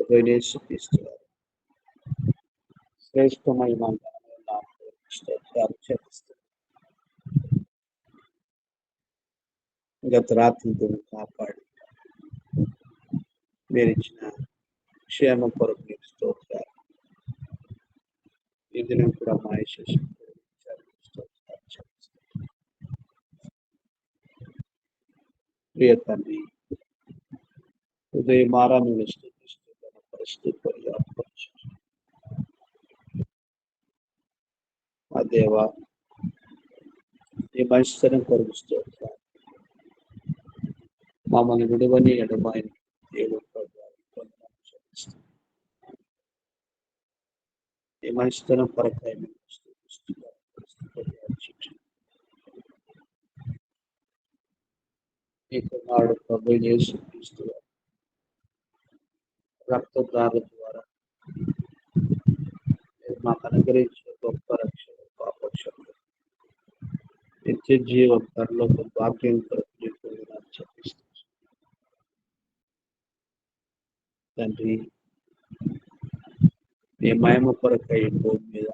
యేసుక్రీస్తు శ్రేష్టమైన స్తోత్రాలు చెల్లిస్తున్నాను. గత రాత్రితో కాపాడి మీరు ఇచ్చిన క్షేమ కొరకు మీకు స్తోత్రాలు. ఈ దినం కూడా మా ప్రియ తండ్రి, ఉదయం ఆరాధన స్తుతిస్తున్న పరిస్థితి మా దేవ, ఈ మంచితనం కొరకు స్తోత్రాలు. మమ్మల్ని విడువని ఎడబాయిని దేవుడు ఈ మంచితనం కొరకై ఈ కుమారుడు ప్రభు యేసుక్రీస్తు రక్తదాన ద్వారా మాకు అనుగ్రహించిన గొప్ప రక్షణ, పాపక్షణ, నిత్య జీవం, పరలోక భాగ్యం కొరకు చెప్పిస్తాను తండ్రి. ఈ మహిమ కొరకై భూమి మీద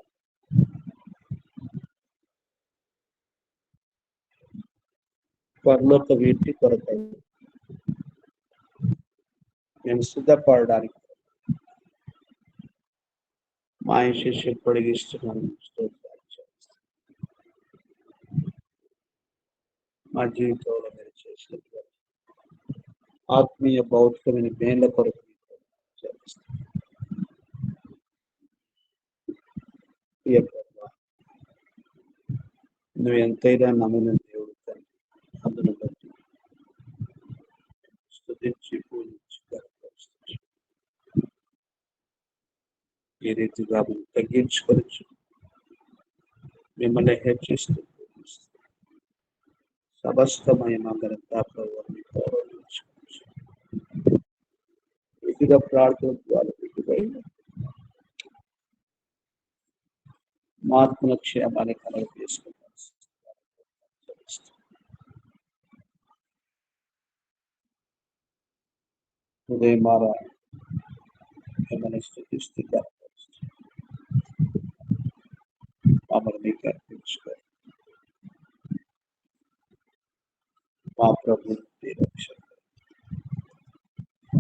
పరలోక వీటి కొరకై మేము సిద్ధపడడానికి మా శిష్యు పొడిగిస్తున్నాను. మా జీవితంలో మీరు చేసిన ఆత్మీయ భౌతికమైన మేళ్ల కొరకు నువ్వు ఎంతైనా నమ్మిన దేవుడు తండ్రి, అందును బట్టి స్తుతించి పూజించి ఈ రీతిగా మనం తగ్గించుకోవచ్చు, మిమ్మల్ని హెచ్చిస్తూ సమస్తమైన ఇదిగా ప్రార్థన ద్వారా మార్పుల క్షేమాన్ని కలగ చేసుకుంటాం. ఉదయం మిమ్మల్ని స్థుతిస్తూ మమ్మల్ని మీకు అర్పించుకోవాలి. మా ప్రభు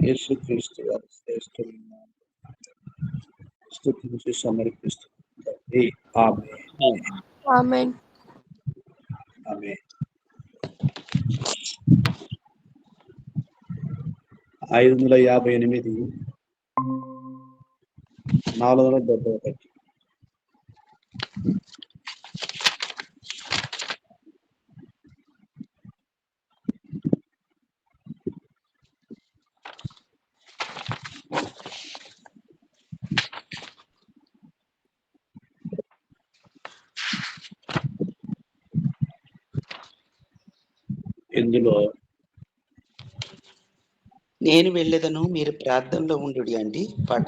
యేసుక్రీస్తు వారి శ్రేష్టమైన స్తుతించి సమర్పిస్తుంది. ఆమేన్. 558 471 ఇందులో నేను వెళ్ళేదను మీరు ప్రార్థనలో ఉండు అండి పాట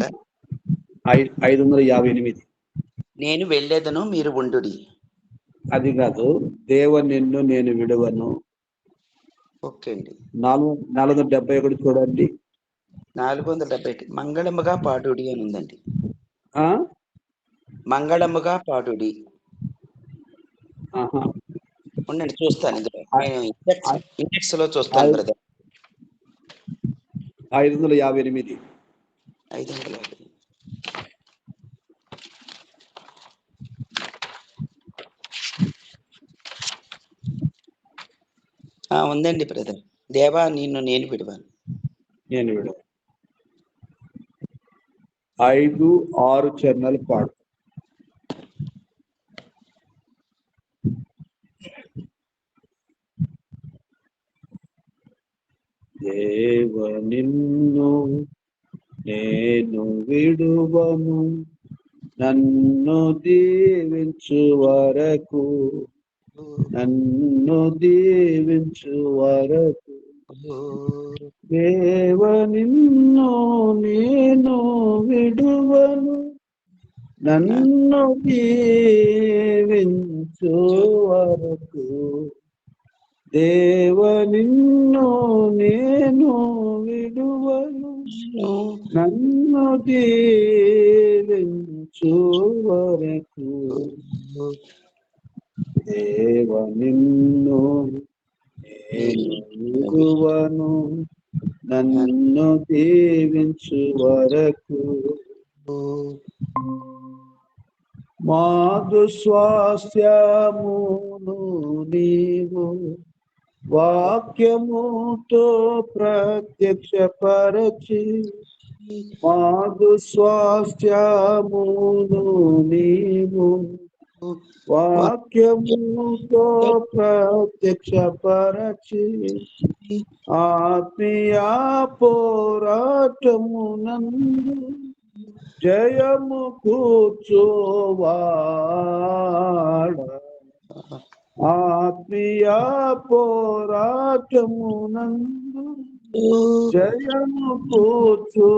558. నేను వెళ్ళేదను మీరు ఉండు. అది కాదు, దేవ నిన్ను నేను విడువను. ఓకే అండి. 471 చూడండి. 470 మంగళముగా పాడుడి అని ఉందండి. మంగళముగా పాడుడి. ఉండండి చూస్తాను, ఇందులో నేను ఇండెక్స్ లో చూస్తాను బ్రదర్. 558 ఉందండి బ్రదర్. దేవా నిన్ను నేను విడువను. 5, 6 చరణాలు పాడు. దేవ నిన్ను నేను విడువను, నన్ను దీవించు వరకు, నన్ను దీవించు వరకు. దేవ నిన్ను నేను విడువను, నన్ను దీవించు వరకు. దేవ నిన్ను నేను విడువను, నన్ను దీవించు వరకు దేవ నిన్ను నేను విడువను, నన్ను దీవించు వరకు. మాదు స్వాస్థ్యమును నీవు వాక్యముతో ప్రత్యక్షపరచి, మాదు స్వాస్థ్యమును నీవు వాక్యముతో ప్రత్యక్షపరచి, ఆత్మీయ పోరాటమునందు జయము కూర్చోవాడ, ఆత్మీయ పోరాటమునందు జయము కూర్చోవాడ,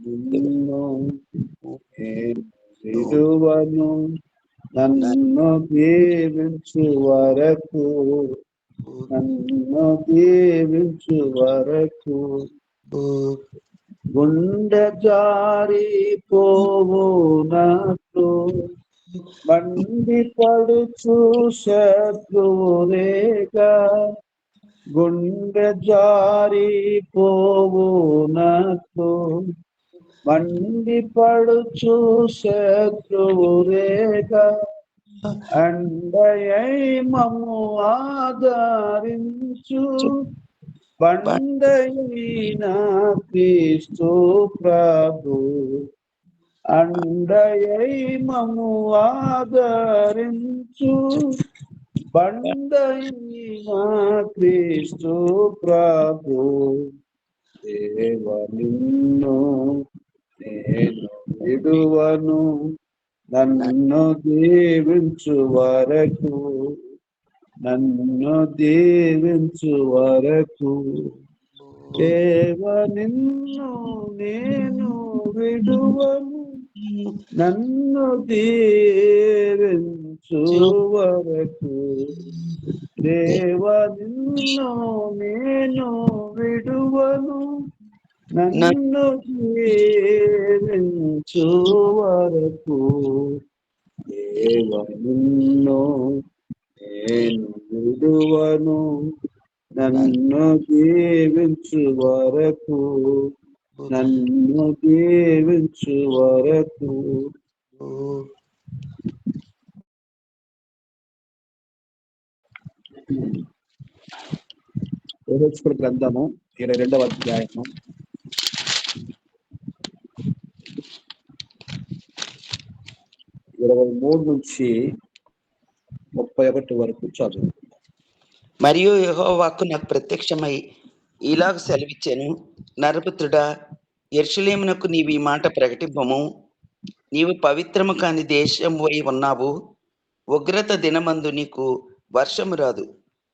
నిన్ను నేను విడువను, నన్ను దీవించు వరకు, నన్ను దీవించు వరకు. గుండె జారిపోవునట్లు మండిపడుచు శత్రువురేగా, గుండె జారిపోవునట్లు మండిపడుచు శత్రువురేగా, అండయై మమ్ము ఆదరించు బండయైన క్రీస్తు ప్రభు, అండయై మమ్ము ఆదరించు బండయైన క్రీస్తు ప్రభు. దేవ నిన్ను నేను విడువను, నన్ను దీవించు వరకు, నన్ను దీవించు వరకు. దేవ నిన్ను నేను విడువను, నన్ను దీవించు వరకు. దేవ నిన్ను నేను విడువను, నన్ను దీవించు వరకు. దేవ నిన్ను నేను విడువను, నన్ను దీవించు వరకు, నన్ను దీవించు వరకు. యెహెజ్కేలు గ్రంథము 22వ అధ్యాయము 23 నుంచి 31 వరకు చదువు. మరియు యెహోవా వాక్కు నాకు ప్రత్యక్షమై ఇలాగ సెలవిచ్చాను, నరపుత్రుడా, యెరూషలేమునకు నీవు ఈ మాట ప్రకటింపము. నీవు పవిత్రము కాని దేశం వై ఉన్నావు. ఉగ్రత దినమందు నీకు వర్షము రాదు,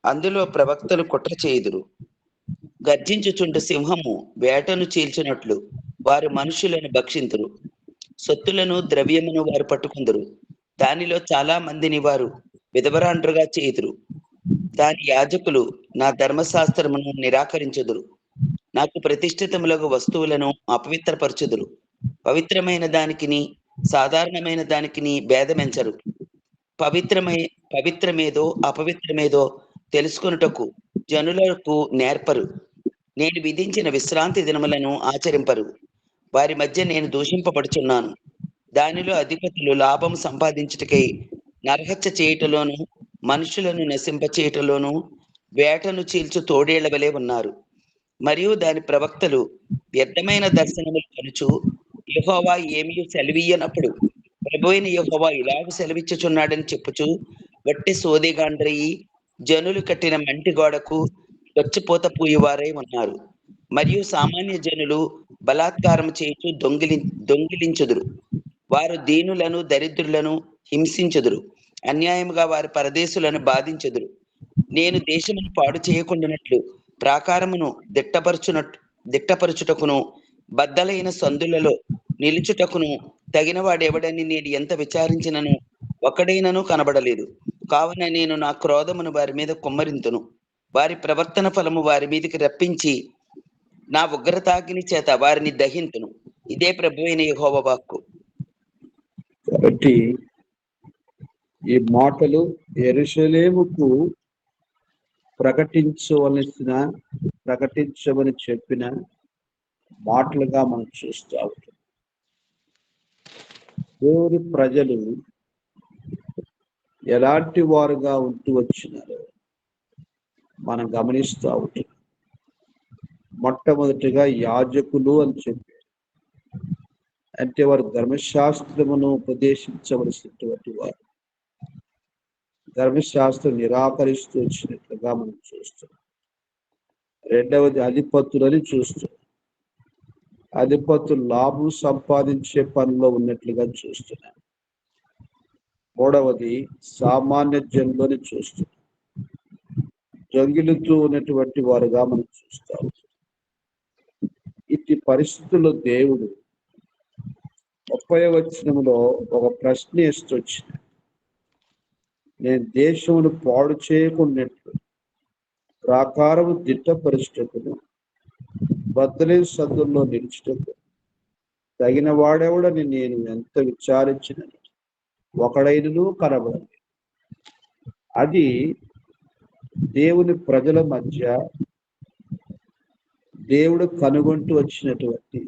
అందులో ప్రవక్తలు కుట్ర చేయుదురు. గర్జించుచుండు సింహము వేటను చీల్చినట్లు వారు మనుషులను భక్షింతురు. సొత్తులను ద్రవ్యమును వారు పట్టుకుందరు. దానిలో చాలా మందిని వారు విధవరాండ్రుగా చేయుదురు. దాని యాజకులు నా ధర్మశాస్త్రమును నిరాకరించుదురు. నాకు ప్రతిష్ఠితములకు వస్తువులను అపవిత్రపరచుదురు. పవిత్రమైన దానికిని సాధారణమైన దానికిని భేదమెంచరు. పవిత్రమేదో అపవిత్రమేదో తెలుసుకొనుటకు జనులకు నేర్పరు. నేను విధించిన విశ్రాంతి దినములను ఆచరింపరు. వారి మధ్య నేను దూషింపబడుచున్నాను. దానిలో అధిపతులు లాభం సంపాదించుటకై నరహత్య చేయుటలోను, మనుషులను నశింపచేయుటలోను వేటను చీల్చు తోడేళ్ల వలె ఉన్నారు. మరియు దాని ప్రవక్తలు వ్యర్థమైన దర్శనములు కనుచు యెహోవా ఏమీ సెలవీయనప్పుడు ప్రభువైన యెహోవా ఇలాగ సెలవిచ్చుచున్నాడని చెప్పుచు వట్టి సోదిగాండ్రయి జనులు కట్టిన మంటి గోడకు గచ్చిపోత పూయవారై ఉన్నారు. మరియు సామాన్య జనులు బలాత్కారం చేయుచు దొంగిలించుదురు. వారు దీనులను దరిద్రులను హింసించుదురు. అన్యాయముగా వారి పరదేశులను బాధించుదురు. నేను దేశమును పాడు చేయకుండానట్లు ప్రాకారమును దిట్టపరచుటకును బద్దలైన సందులలో నిలుచుటకును తగిన వాడెవడని నేను ఎంత విచారించినను ఒకడైనను కనబడలేదు. కావున నేను నా క్రోధమును వారి మీద కుమ్మరింతును. వారి ప్రవర్తన ఫలము వారి మీదకి రప్పించి నా ఉగ్రతాగ్ని చేత వారిని దహింతును. ఇదే ప్రభువైన యెహోవా వాక్కు. కాబట్టి ఈ మాటలు యెరూషలేముకు ప్రకటించమని చెప్పిన మాటలుగా మనం చూస్తూ ఉంటాం. దేవుని ప్రజలు ఎలాంటి వారుగా ఉంటూ వచ్చినారో మనం గమనిస్తూ ఉంటాం. మొట్టమొదటిగా యాజకులు అని చెప్పారు. అంటే వారు ధర్మశాస్త్రమును ఉపదేశించవలసినటువంటి వారు. ధర్మశాస్త్రం నిరాకరిస్తూ వచ్చినట్లుగా మనం చూస్తున్నాం. రెండవది అధిపతులని చూస్తున్నాం. అధిపతులు లాభం సంపాదించే పనిలో ఉన్నట్లుగా చూస్తున్నాం. మూడవది సామాన్య జనులని చూస్తున్నాం. జంగిలుతూ ఉన్నటువంటి వారుగా మనం చూస్తాం. ఇట్టి పరిస్థితుల్లో దేవుడు 30వ వచనంలో ఒక ప్రశ్న వేస్తొచ్చిన, నేను దేశమును పాడు చేయకున్నట్లు ప్రాకారము దిట్టపరుచుటకును బద్దలేని సందుల్లో నిలుచుటకు తగిన వాడెవడని నేను ఎంత విచారించినని ఒకడైనను కనబడలేదు. అది దేవుని ప్రజల మధ్య దేవుడు కనుగొంటూ వచ్చినటువంటి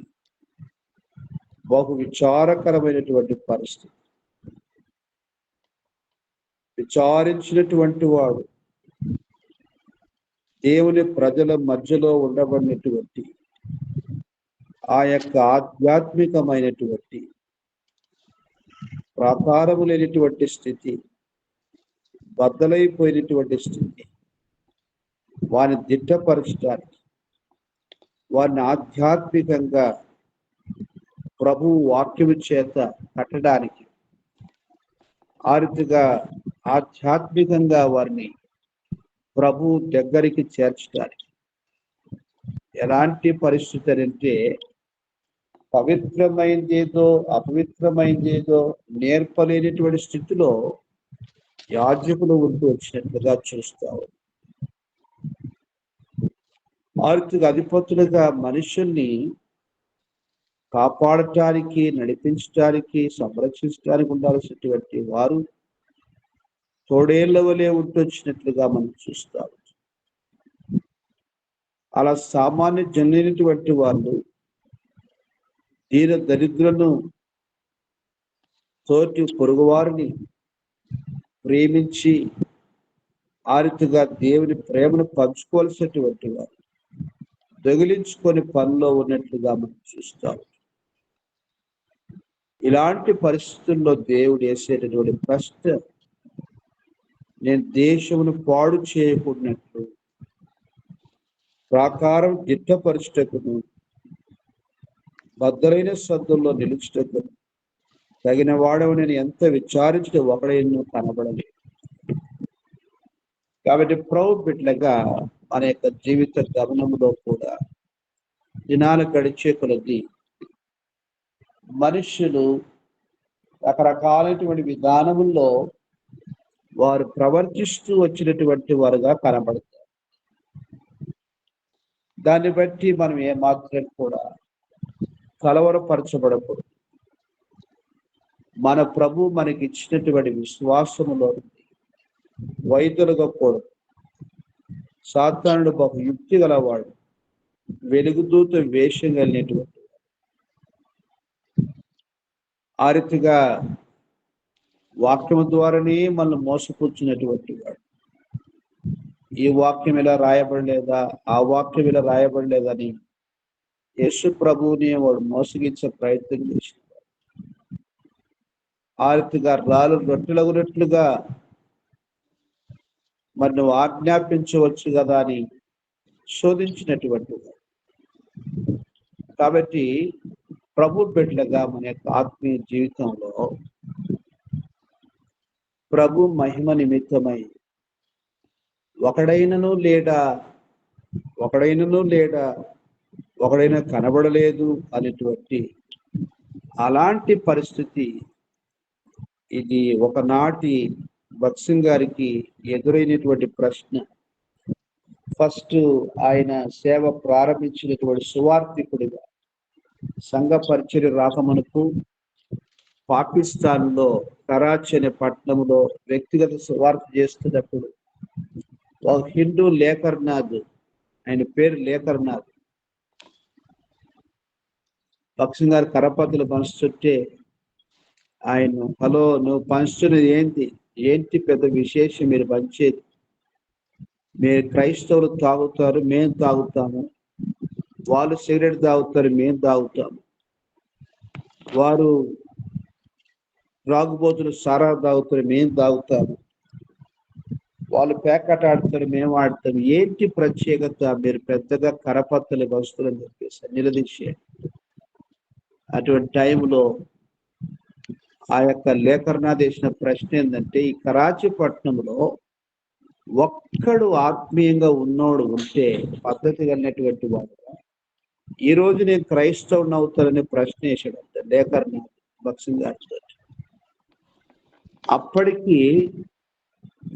బహు విచారకరమైనటువంటి పరిస్థితి. విచారించినటువంటి వాడు దేవుని ప్రజల మధ్యలో ఉండబడినటువంటి ఆ యొక్క ఆధ్యాత్మికమైనటువంటి ప్రాకారము లేనటువంటి స్థితి, బద్దలైపోయినటువంటి స్థితి, వారిని దిట్టపరచడానికి, వారిని ఆధ్యాత్మికంగా ప్రభు వాక్యము చేత కట్టడానికి, ఆ రీతిగా ఆధ్యాత్మికంగా వారిని ప్రభు దగ్గరికి చేర్చడానికి ఎలాంటి పరిస్థితి అంటే పవిత్రమైందేదో అపవిత్రమైందేదో నేర్పలేనటువంటి స్థితిలో యాజకులు ఉంటూ వచ్చినట్లుగా చూస్తావు. ఆ రీతిగా అధిపతులుగా మనుషుల్ని కాపాడటానికి, నడిపించడానికి, సంరక్షించడానికి ఉండాల్సినటువంటి వారు తోడేళ్ల వలె ఉంటొచ్చినట్లుగా మనం చూస్తాం. అలా సామాన్య జనులైనటువంటి వాళ్ళు దీన దరిద్రులను, తోటి పొరుగువారిని ప్రేమించి ఆ రీతిగా దేవుని ప్రేమను పంచుకోవాల్సినటువంటి వారు దొగిలించుకొని పనిలో ఉన్నట్లుగా మనం చూస్తాం. ఇలాంటి పరిస్థితుల్లో దేవుడు వేసేటటువంటి ప్రశ్న, నేను దేశమును పాడు చేయకున్నట్లు ప్రాకారం దిట్టపరచుటకును బద్దలైన సందుల్లో నిలుచుటకును తగిన వాడవు నేను ఎంత విచారించడం ఒకడైనా కనబడలేదు. కాబట్టి ప్రభు బిడ్డలుగా మన యొక్క జీవిత గమనంలో కూడా దినాలు గడిచే కొలది మనుష్యులు రకరకాలైనటువంటి విధానముల్లో వారు ప్రవర్తిస్తూ వచ్చినటువంటి వారుగా కనబడతారు. దాన్ని బట్టి మనం ఏమాత్రం కూడా కలవరపరచబడకూడదు. మన ప్రభు మనకి ఇచ్చినటువంటి విశ్వాసములో వైద్యులుగా కూడదు. సాతానుడు బహు యుక్తి గలవాడు, వెలుగుదూత వేషం కలిగినటువంటి ఆ రీతిగా వాక్యము ద్వారానే మనల్ని మోసపుచ్చినటువంటి వాడు. ఈ వాక్యం ఇలా రాయబడలేదా, ఆ వాక్యం ఇలా రాయబడలేదని యేసు ప్రభువుని వాడు మోసగించే ప్రయత్నం చేసినాడు. ఆ రీతిగా రాళ్ళు రొట్టెలగునట్లుగా మరి నువ్వు ఆజ్ఞాపించవచ్చు కదా అని శోధించినటువంటి వాడు. కాబట్టి ప్రభు బిడ్డలుగా మన యొక్క ఆత్మీయ జీవితంలో ప్రభు మహిమ నిమిత్తమై ఒకడైనను ఒకడైనా కనబడలేదు అనేటువంటి అలాంటి పరిస్థితి ఇది ఒకనాటి భక్సింగ్ గారికి ఎదురైనటువంటి ప్రశ్న. ఫస్ట్ ఆయన సేవ ప్రారంభించినటువంటి సువార్థికుడిగా సంఘ పరిచర్య రాకమునుపు పాకిస్తాన్లో కరాచీ అనే పట్టణంలో వ్యక్తిగత సువార్త చేస్తున్నప్పుడు ఒక హిందూ లేఖర్నాథ్, ఆయన పేరు లేఖర్నాథ్, భక్సింగ్ గారు కరపత్తులు పంచుతుంటే ఆయన, హలో నువ్వు పంచుతున్నది ఏంటి పెద్ద విశేషం మీరు పంచేది? మీరు క్రైస్తవులు తాగుతారు, మేము తాగుతాము. వాళ్ళు సిగరెట్ తాగుతారు, మేము తాగుతాము. వారు త్రాగుబోతులు సారా తాగుతారు, మేము తాగుతాము. వాళ్ళు పేకట ఆడతారు, మేము ఆడతాము. ఏంటి ప్రత్యేకత? మీరు పెద్దగా కరపత్తులు వస్తులని చెప్పేసి నిలదీసే అటువంటి టైంలో ఆ యొక్క లేఖర్నాథ్ వేసిన ప్రశ్న ఏంటంటే, ఈ కరాచీ పట్టణంలో ఒక్కడు ఆత్మీయంగా ఉన్నోడు ఉంటే పద్ధతి కలిగినటువంటి వాడు ఈ రోజు నేను క్రైస్తవుని అవుతానని ప్రశ్న వేసాడంట లేఖర్నాథ్ భక్సింగ్ గారితో. అప్పటికి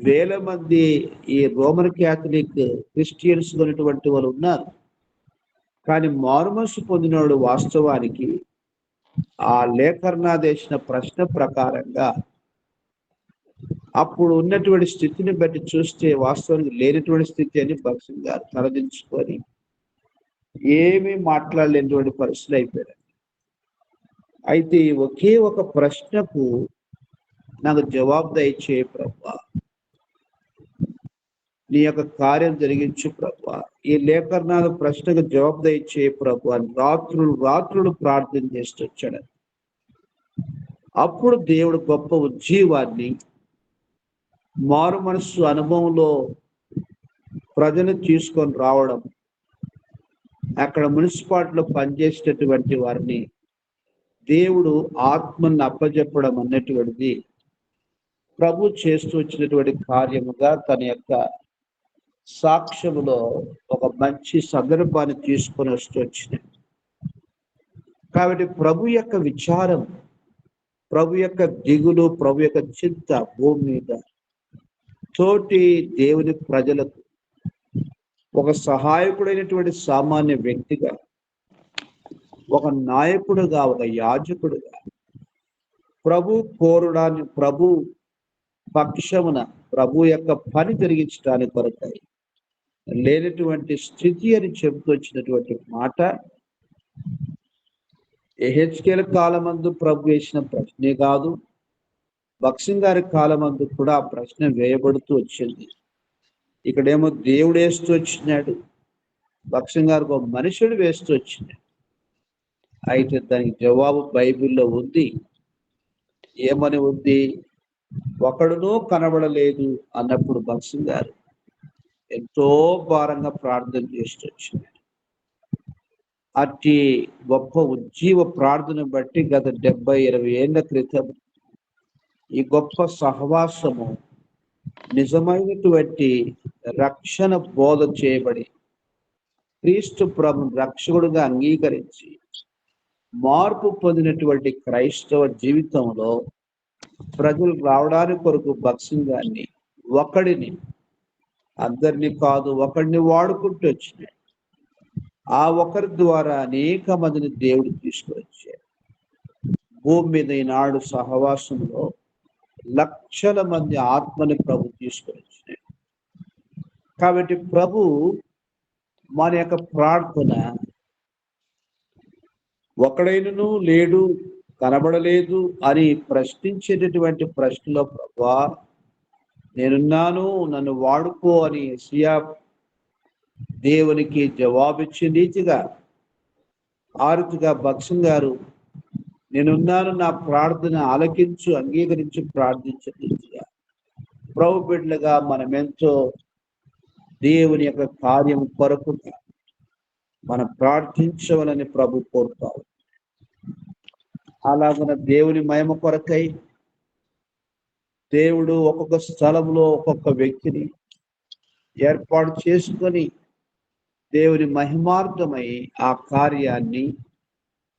వేల మంది ఈ రోమన్ క్యాథలిక్ క్రిస్టియన్స్ ఉన్నటువంటి వాళ్ళు ఉన్నారు. కానీ మారుమనసు పొందినోడు వాస్తవానికి ఆ లేఖర్నాథ్ వేసిన ప్రశ్న ప్రకారంగా అప్పుడు ఉన్నటువంటి స్థితిని బట్టి చూస్తే వాస్తవానికి లేనటువంటి స్థితి అని భక్సింగ్ గారు తలదించుకొని ఏమీ మాట్లాడలేనటువంటి పరిస్థితులు అయిపోయారు. అయితే ఒకే ఒక ప్రశ్నకు నాకు జవాబు దయచే ప్రభువా, నీ యొక్క కార్యం జరిగించు ప్రభువా, ఈ లేఖర్నాథ్ ప్రశ్నకు జవాబు దయచే ప్రభువా అని రాత్రులు ప్రార్థన చేస్తూ వచ్చాడు. అప్పుడు దేవుడు గొప్ప ఉజ్జీవాన్ని మారు మనస్సు అనుభవంలో ప్రజలు తీసుకొని రావడం, అక్కడ మున్సిపాలిటీలో పనిచేసేటటువంటి వారిని దేవుడు ఆత్మను అప్పజెప్పడం అన్నటువంటిది ప్రభు చేస్తూ వచ్చినటువంటి కార్యముగా తన యొక్క సాక్ష్యములో ఒక మంచి సందర్భాన్ని తీసుకొని వస్తూ వచ్చినాయి. కాబట్టి ప్రభు యొక్క విచారం, ప్రభు యొక్క దిగులు, ప్రభు యొక్క చింత భూమి మీద తోటి దేవుని ప్రజలకు ఒక సహాయకుడైనటువంటి సామాన్య వ్యక్తిగా, ఒక నాయకుడుగా, ఒక యాజకుడుగా ప్రభు కోరడాన్ని, ప్రభు పక్షమున ప్రభు యొక్క పని జరిగించడానికి కొరకై లేనటువంటి స్థితి అని చెబుతూ వచ్చినటువంటి మాట యెహెజ్కేలు కాలమందు ప్రభు వేసిన ప్రశ్నే కాదు, భక్సింగ్ గారి కాలమందు కూడా ఆ ప్రశ్న వేయబడుతూ వచ్చింది. ఇక్కడేమో దేవుడు వేస్తూ వచ్చినాడు, భక్సింగ్ గారికి ఒక మనుషుడు వేస్తూ వచ్చినాడు. అయితే దానికి జవాబు బైబిల్లో ఉంది. ఏమని ఉంది? ఒకడునూ కనబడలేదు అన్నప్పుడు భక్సింగ్ గారు ఎంతో భారంగా ప్రార్థన చేస్తూ వచ్చినాడు. అట్టి గొప్ప ఉజ్జీవ ప్రార్థన బట్టి గత 70-20 ఏళ్ల క్రితం ఈ గొప్ప సహవాసము నిజమైనటువంటి రక్షణ బోధ చేయబడి క్రీస్తు ప్రభు రక్షకుడుగా అంగీకరించి మార్పు పొందినటువంటి క్రైస్తవ జీవితంలో ప్రజలు రావడానికి కొరకు భక్సింగ్ గారిని, ఒకడిని, అందరినీ కాదు ఒకడిని వాడుకుంటూ వచ్చినాడు. ఆ ఒకరి ద్వారా అనేక మందిని దేవుడు తీసుకువచ్చాడు. భూమి మీద ఈనాడు సహవాసంలో లక్షల మంది ఆత్మని ప్రభు తీసుకువచ్చినాడు. కాబట్టి ప్రభు మన యొక్క ప్రార్థన ఒకడైనను లేడు, కనబడలేదు అని ప్రశ్నించేటటువంటి ప్రశ్నలో ప్రభువా నేనున్నాను, నన్ను వాడుకో అని యెషయా దేవునికి జవాబిచ్చే రీతిగా ఆరుతిగా భక్సింగ్ గారు నేనున్నాను, నా ప్రార్థన ఆలకించు, అంగీకరించి ప్రార్థించే రీతిగా ప్రభు బిడ్డలుగా మనమెంతో దేవుని యొక్క కార్యం కొరకు మనం ప్రార్థించవలని ప్రభు కోరుతావు. అలాగున దేవుని మహిమ కొరకై దేవుడు ఒక్కొక్క స్థలంలో ఒక్కొక్క వ్యక్తిని ఏర్పాటు చేసుకొని దేవుని మహిమార్థమై ఆ కార్యాన్ని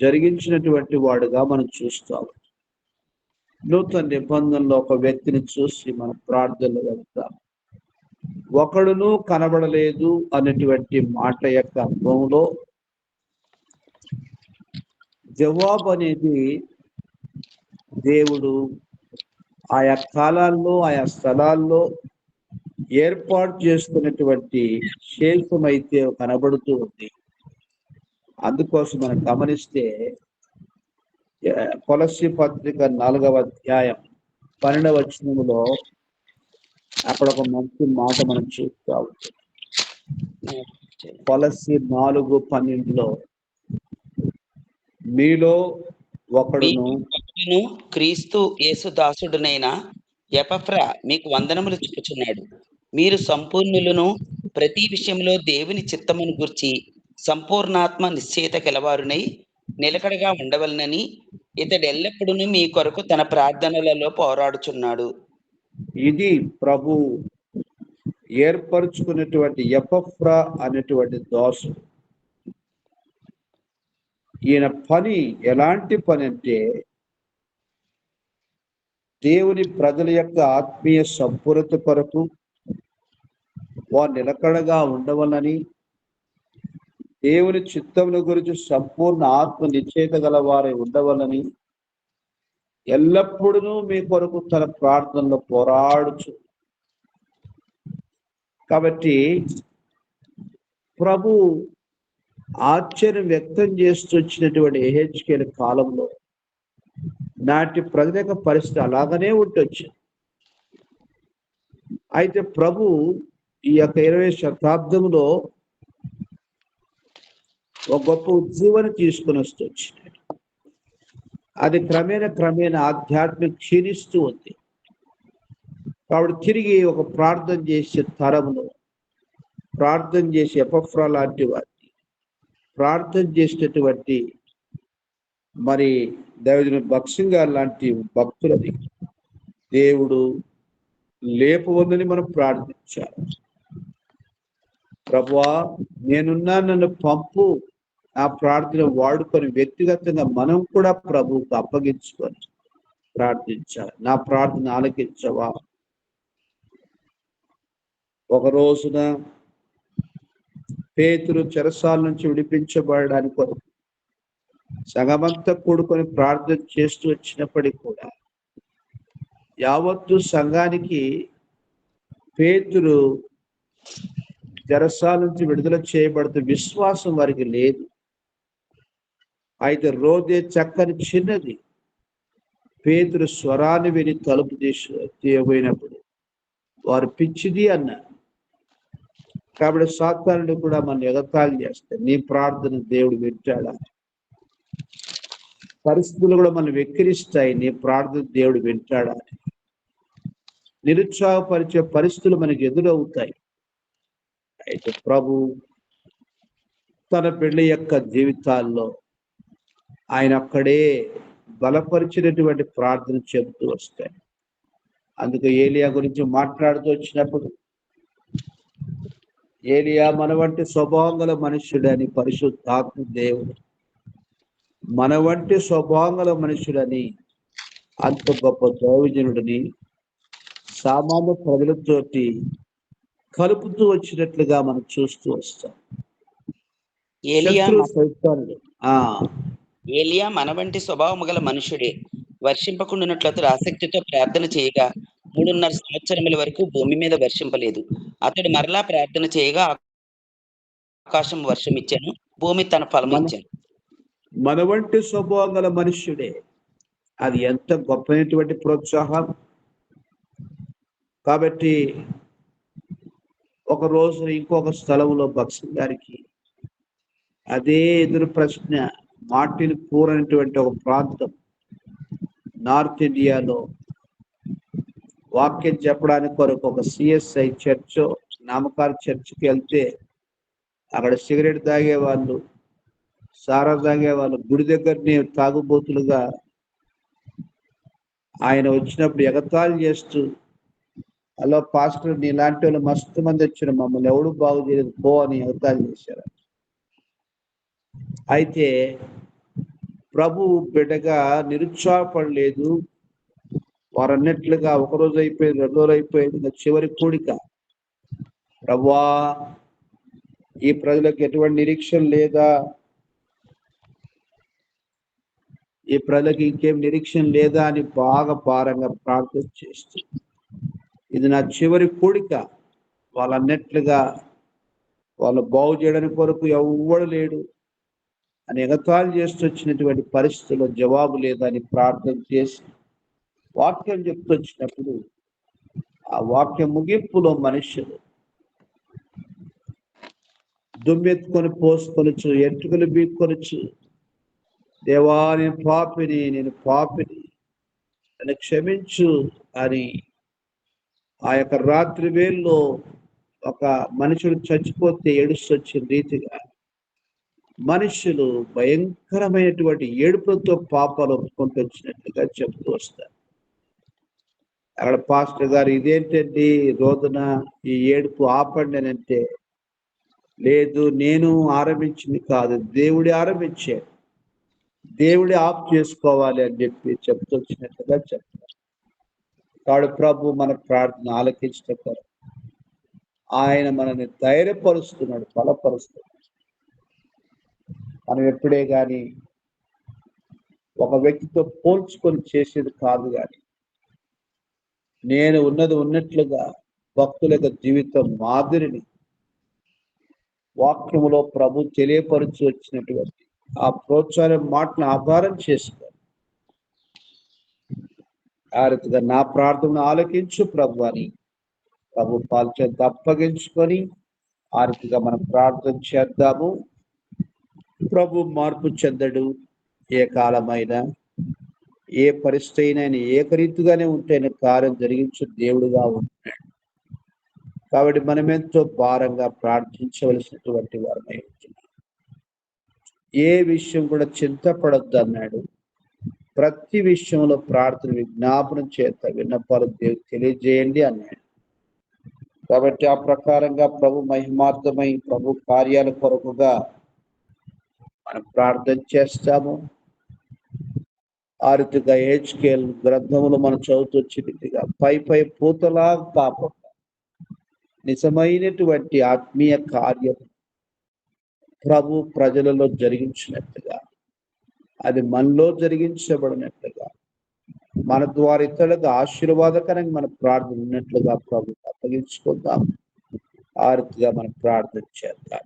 జరిగించినటువంటి వాడుగా మనం చూస్తాం. నూతన నిబంధనలో ఒక వ్యక్తిని చూసి మనం ప్రార్థనలు వెళ్తాం. ఒకడును కనబడలేదు అనేటువంటి మాట యొక్క అర్థంలో జవాబు అనేది దేవుడు ఆయా కాలాల్లో ఆయా స్థలాల్లో ఏర్పాటు చేసుకున్నటువంటి శేషం అయితే కనబడుతూ ఉంది. అందుకోసం మనం గమనిస్తే కొలస్సీ పత్రిక 4వ అధ్యాయం 12వ వచనములో అక్కడ ఒక మంచి మాట మనం చూస్తూ ఉంటాం. కొలస్సీ 4:12లో మీలో ఒకడును క్రీస్తు యేసు దాసుడునైన ఎపఫ్రా మీకు వందనములు చెప్పుచున్నాడు. మీరు సంపూర్ణులను ప్రతి విషయంలో దేవుని చిత్తమును గుర్చి సంపూర్ణాత్మ నిశ్చయిత గలవారునై నిలకడగా ఉండవలనని ఇతడు ఎల్లప్పుడూ మీ కొరకు తన ప్రార్థనలలో పోరాడుచున్నాడు. ఇది ప్రభు ఏర్పరచుకున్నటువంటి ఎపఫ్రా అనేటువంటి దాసుడు. ఈయన పని ఎలాంటి పని అంటే దేవుని ప్రజల యొక్క ఆత్మీయ సంపూర్ణత కొరకు వారు నిలకడగా ఉండవలని, దేవుని చిత్తముల గురించి సంపూర్ణ ఆత్మ నిశ్చయిత గల వారై ఉండవలని ఎల్లప్పుడూ మీ కొరకు తన ప్రార్థనలో పోరాడుచు. కాబట్టి ప్రభు ఆశ్చర్యం వ్యక్తం చేస్తూ వచ్చినటువంటి ఎహెచ్కేల్ కాలంలో నాటి ప్రజల యొక్క పరిస్థితి అలాగనే ఉండొచ్చు. అయితే ప్రభు ఈ యొక్క 20వ శతాబ్దంలో ఒక గొప్ప ఉజ్జీవాన్ని తీసుకుని వచ్చినాడు. అది క్రమేణా ఆధ్యాత్మిక క్షీణిస్తూ ఉంది. కాబట్టి తిరిగి ఒక ప్రార్థన చేసే తరంలో ప్రార్థన చేసే ఎపఫ్రా లాంటి వారిని, ప్రార్థన చేసేటటువంటి మరి దైవజనుడు భక్సింగ్ గారు లాంటి భక్తులని దేవుడు లేపవద్దని మనం ప్రార్థించాలి. ప్రభువా నేనున్నా, నన్ను పంపు, ఆ ప్రార్థన వాడుకొని వ్యక్తిగతంగా మనం కూడా ప్రభువుకు అప్పగించుకొని ప్రార్థించాలి. నా ప్రార్థన ఆలకించవా? ఒక రోజున పేతురు చెరసాల నుంచి విడిపించబడడానికి కొరకు సంఘమంతా కూడుకొని ప్రార్థన చేస్తూ వచ్చినప్పటికీ కూడా యావత్తు సంఘానికి పేతురు చెరసాల నుంచి విడుదల చేయబడుతూ విశ్వాసం వారికి లేదు. అయితే రోదే చక్కని చిన్నది పేతురు స్వరాన్ని విని తలుపు తీయబోయినప్పుడు వారు పిచ్చిది అన్నారు. కాబట్టి సాతానుడు కూడా మనం ఎగతాళి చేస్తే నీ ప్రార్థన దేవుడు వింటాడా? పరిస్థితులు కూడా మనం వెక్కిరిస్తాయి, నీ ప్రార్థన దేవుడు వింటాడా? నిరుత్సాహపరిచే పరిస్థితులు మనకి ఎదురవుతాయి. అయితే ప్రభు తన బిడ్డ యొక్క జీవితాల్లో ఆయన అక్కడే బలపరిచినటువంటి ప్రార్థన చెబుతూ వస్తాయి. అందుకే ఏలియా గురించి మాట్లాడుతూ వచ్చినప్పుడు ఏలియా మన వంటి స్వభావం గల మనుష్యుడని పరిశుద్ధాత్మ దేవుడు మన వంటి స్వభావం గల మనుష్యుడని అంత గొప్ప దైవజనుడిని సామాన్య ప్రజలతోటి కలుపుతూ వచ్చినట్లుగా మనం చూస్తూ వస్తాం. ఏలియా మన వంటి స్వభావము గల మనుషుడే. వర్షింపకుండానట్లు అతడు ఆసక్తితో ప్రార్థన చేయగా 3.5 సంవత్సరముల వరకు భూమి మీద వర్షింపలేదు. అతడు మరలా ప్రార్థన చేయగా ఆకాశం వర్షం ఇచ్చాను, భూమి తన ఫలము ఇచ్చాను. మన వంటి స్వభావం గల మనుష్యుడే. అది ఎంత గొప్పైనటువంటి ప్రోత్సాహం. కాబట్టి ఒక రోజు ఇంకొక స్థలంలో భక్సింగ్ గారికి అదే ఎదురు ప్రశ్న. మార్టిన్ పూర్ అనేటువంటి ఒక ప్రాంతం నార్త్ ఇండియాలో వాక్యం చెప్పడానికి కొరకు ఒక సిఎస్ఐ చర్చ్, నామకార చర్చికి వెళ్తే అక్కడ సిగరెట్ తాగే వాళ్ళు, సారా తాగే వాళ్ళు గుడి దగ్గరనే తాగుబోతులుగా ఆయన వచ్చినప్పుడు ఎగతాళి చేస్తూ, హలో పాస్టర్ నీలాంటి వాళ్ళు మస్తు మంది వచ్చిన, మమ్మల్ని ఎవడు బాగు చేయలేదు పో అని ఎగతాళి చేశారు. అయితే ప్రభు బిడ్డగా నిరుత్సాహపడలేదు. వారన్నట్లుగా 1 రోజు అయిపోయింది, 2 రోజులు అయిపోయింది, చివరి కూడిక ప్రభువా, ఈ ప్రజలకు ఎటువంటి నిరీక్షణ లేదా, ఈ ప్రజలకు ఇంకేం నిరీక్షణ లేదా అని బాగా భారంగా ప్రార్థన చేస్తూ, ఇది నా చివరి కూడిక, వాళ్ళన్నట్లుగా వాళ్ళు బాగు చేయడానికి కొరకు ఎవ్వడు లేడు అని ఎగతాళి చేస్తూ వచ్చినటువంటి పరిస్థితుల్లో జవాబు లేదని ప్రార్థన చేసి వాక్యం చెప్తూ వచ్చినప్పుడు, ఆ వాక్యం ముగింపులో మనుషులు దుమ్మెత్తుకొని పోసుకొనొచ్చు, ఎంట్రుకలు బీక్కొనొచ్చు, దేవా నేను పాపిని నన్ను క్షమించు అని ఆ యొక్క రాత్రి వేళలో ఒక మనుషుడు చచ్చిపోతే ఏడుస్తొచ్చిన రీతిగా మనుషులు భయంకరమైనటువంటి ఏడుపులతో పాపాలు ఒప్పుకుంటూ వచ్చినట్లుగా చెప్తూ వస్తారు. అక్కడ పాస్టర్ గారు, ఇదేంటండి రోజున ఈ ఏడుపు ఆపండి అని అంటే, లేదు నేను ఆరంభించింది కాదు, దేవుడే ఆరంభించాడు, దేవుడే ఆఫ్ చేసుకోవాలి అని చెప్పి చెప్తూ వచ్చినట్లుగా చెప్తారు. కాబట్టి ప్రభు మన ప్రార్థన ఆలకించటం, ఆయన మనల్ని ధైర్యపరుస్తున్నాడు, బలపరుస్తున్నాడు. మనం ఎప్పుడే కానీ ఒక వ్యక్తితో పోల్చుకొని చేసేది కాదు, కానీ నేను ఉన్నది ఉన్నట్లుగా భక్తుల యొక్క జీవితం మాదిరిని వాక్యములో ప్రభు తెలియపరుచు వచ్చినటువంటి ఆ ప్రోత్సాహం మాటను ఆధారం చేసుకో. ఆ రీతిగా నా ప్రార్థనను ఆలకించు ప్రభు అని ప్రభు పాల్చేత అప్పగించుకొని ఆ రీతిగా మనం ప్రార్థన చేద్దాము. ప్రభు మార్పు చెందడు. ఏ కాలమైనా ఏ పరిస్థితి అయినా ఏకరీతిగానే ఉంటే కార్యం జరిగించు దేవుడుగా ఉంటున్నాడు. కాబట్టి మనం ఎంతో భారంగా ప్రార్థించవలసినటువంటి వారమై ఉంటున్నాం. ఏ విషయం కూడా చింతపడొద్దు అన్నాడు. ప్రతి విషయంలో ప్రార్థన విజ్ఞాపనం చేత విన్నపాలు దేవుడు తెలియజేయండి అన్నాడు. కాబట్టి ఆ ప్రకారంగా ప్రభు మహిమార్థమై ప్రభు కార్యాల కొరకుగా మనం ప్రార్థన చేస్తాము. ఆ రీతిగా హెచ్కేల్ గ్రంథములు మనం చదువుతొచ్చినట్టుగా పై పూతలా కాకుండా నిజమైనటువంటి ఆత్మీయ కార్యం ప్రభు ప్రజలలో జరిగించినట్టుగా, అది మనలో జరిగించబడినట్లుగా, మన ద్వారా ఇతరులకు ఆశీర్వాదకరంగా మన ప్రార్థన ఉన్నట్లుగా ప్రభు అప్పగించుకుందాం. ఆ రీతిగా మనం ప్రార్థన చేద్దాం.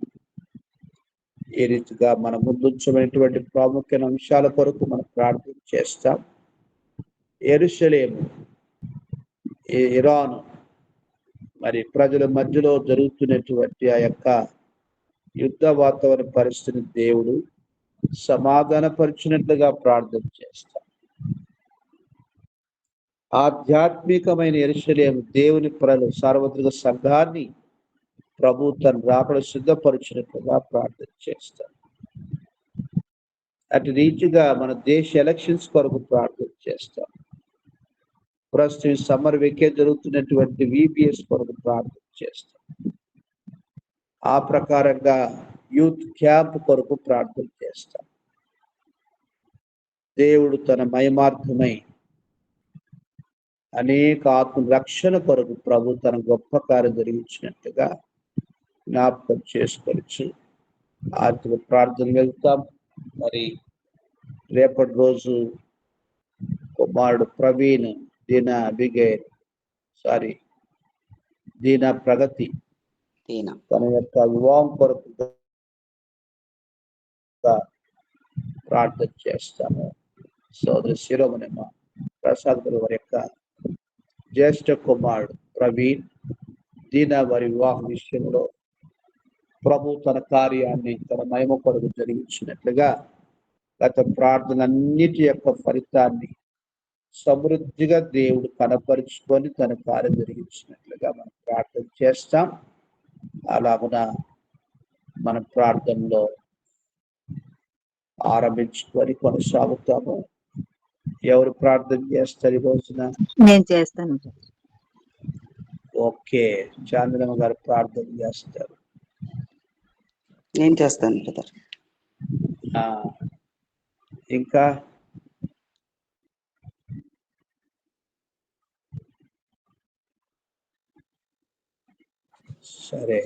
ఈ రీతిగా మన ముందుంచమైనటువంటి ప్రాముఖ్యమైన అంశాల కొరకు మనం ప్రార్థన చేస్తాం. యెరూషలేము, ఇరాను మరి ప్రజల మధ్యలో జరుగుతున్నటువంటి ఆ యొక్క యుద్ధ వాతావరణ పరిస్థితిని దేవుడు సమాధానపరిచినట్లుగా ప్రార్థన చేస్తాం. ఆధ్యాత్మికమైన యెరూషలేము దేవుని ప్రజలు సార్వత్రిక సంఘాన్ని ప్రభు తన రాకడ సిద్ధపరిచినట్లుగా ప్రార్థన చేస్తాం. అటు రీతిగా మన దేశ ఎలక్షన్స్ కొరకు ప్రార్థన చేస్తాం. ప్రస్తుతం సమ్మర్ వెకేట్ జరుగుతున్నటువంటి VBS కొరకు ప్రార్థన చేస్తాం. ఆ ప్రకారంగా యూత్ క్యాంప్ కొరకు ప్రార్థన చేస్తాం. దేవుడు తన మహిమార్థమై అనేక ఆత్మ రక్షణ కొరకు ప్రభు తన గొప్ప కార్యం జరిగించినట్టుగా జ్ఞాపకం చేసుకోవచ్చు. ఆర్థిక ప్రార్థన వెళ్తాం. మరి రేపటి రోజు కుమారుడు ప్రవీణ్, దీనా ప్రగతి తన యొక్క వివాహం కొరకు ప్రార్థన చేస్తాము. సోదరి శిరోమణిమ ప్రసాద్ గారి వారి యొక్క జ్యేష్ఠ కుమారుడు ప్రవీణ్, దీనా వారి వివాహ విషయంలో ప్రభు తన కార్యాన్ని తన మహిమ కొరకు జరిగించినట్లుగా గత ప్రార్థనన్నిటి యొక్క ఫలితాన్ని సమృద్ధిగా దేవుడు కనపరుచుకొని తన కార్యం జరిగించినట్లుగా మనం ప్రార్థన చేస్తాం. అలాగున మన ప్రార్థనలో ఆరంభించుకొని కొనసాగుతాము. ఎవరు ప్రార్థన చేస్తారు ఈ రోజున? నేను చేస్తాను. ఓకే, చాంద్రమ్మ గారు ప్రార్థన చేస్తారు. నేను చేస్తాను బ్రదర్. ఇంకా సరే,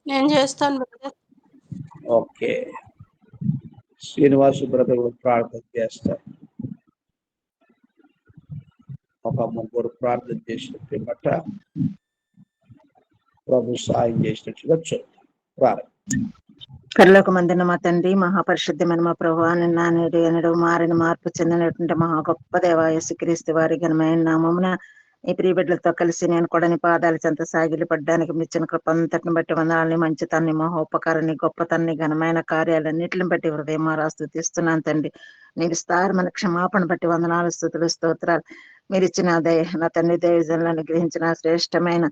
నేను చేస్తాను బ్రదర్. ఓకే. శ్రీనివాసు బ్రదర్ ప్రార్థన చేస్తారు. ఒక ముగ్గురు ప్రార్థన చేసిన పిమ్మట ప్రభు సాయం చేసినట్లుగా చూద్దాం. ప్రారంభం. పరలోకమందున మా తండ్రి, మహాపరిశుద్ధమైన మా ప్రభువా, నిన్న నేడు ఎన్నడూ మారిన మార్పు చెందినటువంటి మహా గొప్ప దేవ యేసుక్రీస్తు వారి ఘనమైన నామమున ఈ ప్రియ బిడ్డలతో కలిసి నేను కూడా నీ పాదాల చెంత సాగిలి పడ్డానికి మిచ్చిన కృప అంతటిని బట్టి వందనాలని, మంచితన్ని, మహోపకారాన్ని, గొప్పతన్ని, ఘనమైన కార్యాలన్నిటిని బట్టి హృదయమారా స్తుతిస్తున్నాను తండ్రి. నీ విస్తారమైన క్షమాపణ బట్టి వందనాలు, స్తుతులు, స్తోత్రాలు. మీరు ఇచ్చిన నా తండ్రి దైవజనులను గ్రహించిన శ్రేష్టమైన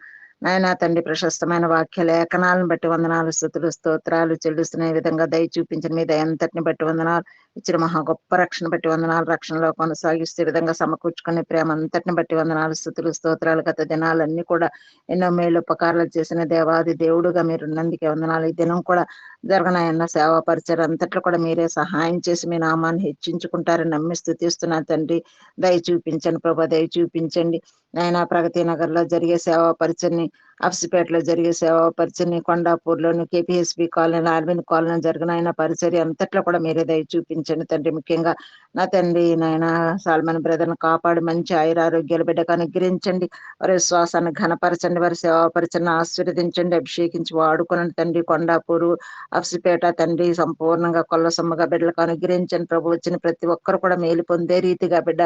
నాయన తండ్రి ప్రశస్తమైన వాక్య లేఖనాలను బట్టి వందనాలు, స్తుతులు, స్తోత్రాలు చెల్లిస్తున్న ఈ విధంగా దయ చూపించిన మీ దయ అంతటిని బట్టి వందనాలు. ఇచ్చిన మహా గొప్ప రక్షణ బట్టి వందనాలు. రక్షణలో కొనసాగిస్తే విధంగా సమకూర్చుకునే ప్రేమ అంతటిని బట్టి వందనాలు, స్తుతులు, స్తోత్రాలు. గత దినాలన్నీ కూడా ఎన్నో మేలు ఉపకారాలు చేసిన దేవాది దేవుడుగా మీరు ఉన్నందుకే వందనాలు. ఈ దినం కూడా జరగనన్న సేవా పరిచయం అంతట్లో కూడా మీరే సహాయం చేసి మీ నామాన్ని హెచ్చించుకుంటారని నమ్మి స్తుతిస్తున్నాను తండ్రి. దయ చూపించండి ప్రభా, దయ చూపించండి. నాయన ప్రగతి నగర్ లో జరిగే సేవా పరిచయని, అఫ్సిపేటలో జరిగే సేవా పరిచయని, కొండాపూర్లోని కేపీఎస్బి కాలనీ, అరవింద్ కాలనీ జరిగిన ఆయన పరిచర్య అంతట్లో కూడా మీరే దయ చూపించండి తండ్రి. ముఖ్యంగా నా తండ్రి నాయన సాల్మన్ బ్రదర్ను కాపాడి మంచి ఆయురారోగ్యాలు బిడ్డకు అనుగ్రహించండి. వారి విశ్వాసాన్ని ఘనపరచండి, వారి సేవా పరిచయను ఆశీర్వదించండి, అభిషేకించి వాడుకునండి తండ్రి. కొండాపూరు, అఫ్సిపేట తండ్రి సంపూర్ణంగా కొల్లసొమ్మగా బిడ్డలకు అనుగ్రహించండి ప్రభు. వచ్చిన ప్రతి ఒక్కరు కూడా మేలు పొందే రీతిగా బిడ్డ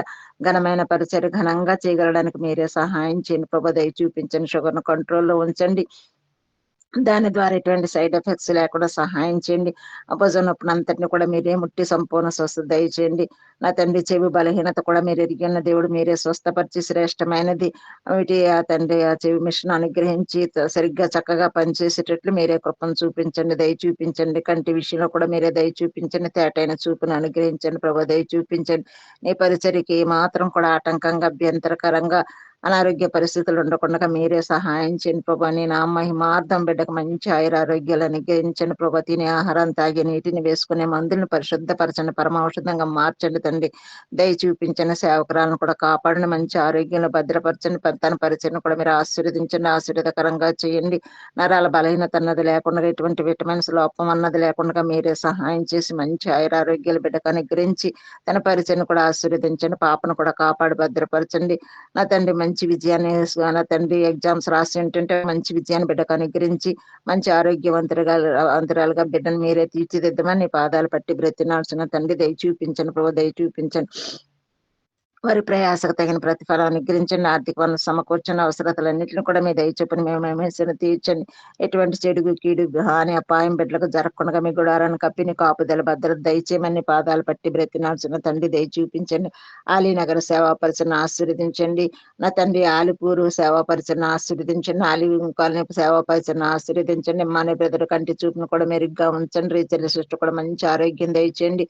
ఘనమైన పరిచర్య ఘనంగా చేయగలడానికి మీరే సహాయం చేయండి ప్రభు. దయ చూపించండి, షుగర్ను కంట్రోల్లో ఉంచండి. దాని ద్వారా ఎటువంటి సైడ్ ఎఫెక్ట్స్ లేకుండా సహాయం చేయండి. అపోజన్ నొప్పును అంతటిని కూడా మీరే ముట్టి సంపూర్ణ స్వస్థత దయచేయండి. నా తండ్రి చెవి బలహీనత కూడా మీరు ఎరిగిన దేవుడు, మీరే స్వస్థపరిచి శ్రేష్టమైనది వీటి ఆ తండ్రి ఆ చెవి మిషన్ అనుగ్రహించి సరిగ్గా చక్కగా పనిచేసేటట్లు మీరే కృపను చూపించండి, దయ చూపించండి. కంటి విషయంలో కూడా మీరే దయ చూపించండి, తేటైన చూపును అనుగ్రహించండి ప్రభు. దయ చూపించండి. నీ పరిచర్యకి మాత్రం కూడా ఆటంకంగా అభ్యంతరకరంగా అనారోగ్య పరిస్థితులు ఉండకుండా మీరే సహాయం చేయండి ప్రభా. నీ నా మహిమార్థం బిడ్డకు మంచి ఆయురారోగ్యాలు అనుగ్రహించండి ప్రభా. తినే ఆహారం, తాగే నీటిని, వేసుకునే మందులను పరిశుద్ధపరచండి, పరమౌషధంగా మార్చండి తండ్రి. దయ చూపించండి. సేవకురాలను కూడా కాపాడండి, మంచి ఆరోగ్యంలో భద్రపరచండి. తన పరిచయను కూడా మీరు ఆశీర్వదించండి, ఆశీర్వదకరంగా చేయండి. నరాల బలహీనత అన్నది లేకుండా, ఎటువంటి విటమిన్స్ లోపం అన్నది లేకుండా మీరే సహాయం చేసి మంచి ఆయురారోగ్యాలు బిడ్డకు అనుగ్రహించి తన పరిచయను కూడా ఆశీర్వదించండి. పాపను కూడా కాపాడి భద్రపరచండి నా తండ్రి. మంచి విజయాన్ని నా తండ్రి ఎగ్జామ్స్ రాసి ఏంటంటే మంచి విజయాన్ని బిడ్డకు అనుగ్రహించి మంచి అంతరాలుగా బిడ్డను మీరే తీర్చిదిద్దమని నీ పాదాలు పట్టి బ్రతినాల్సిన తండ్రి. దయ చూపించండి ప్రభు, దయ చూపించండి. వారి ప్రయాసకు తగిన ప్రతిఫలం అనుగ్రహించండి. ఆర్థిక వనరు సమకూర్చండి. అవసరతలన్నింటినీ కూడా మీ దయ చొప్పున మేము తీర్చండి. ఎటువంటి చెడుగు, కీడు, హాని, అపాయం బిడ్డలకు జరగకుండా మీ గుడారాన్ని కప్పి నీ కాపుదల భద్రత దయచేయమని పాదాలు పట్టి బ్రతినాల్సిన తండ్రి. దయ చూపించండి. ఆలీనగర్ సేవా పరిచయను ఆశీర్వదించండి నా తండ్రి. ఆలిపూరు సేవా పరిచయను ఆశీర్వదించండి. ఆలి కాలనీ సేవా పరిచయను ఆశీర్వదించండి. మానే బ్రదర్ కంటి చూపును కూడా మెరుగ్గా ఉంచండి. రీచర్ల సృష్టి కూడా మంచి ఆరోగ్యం దయచేయండి.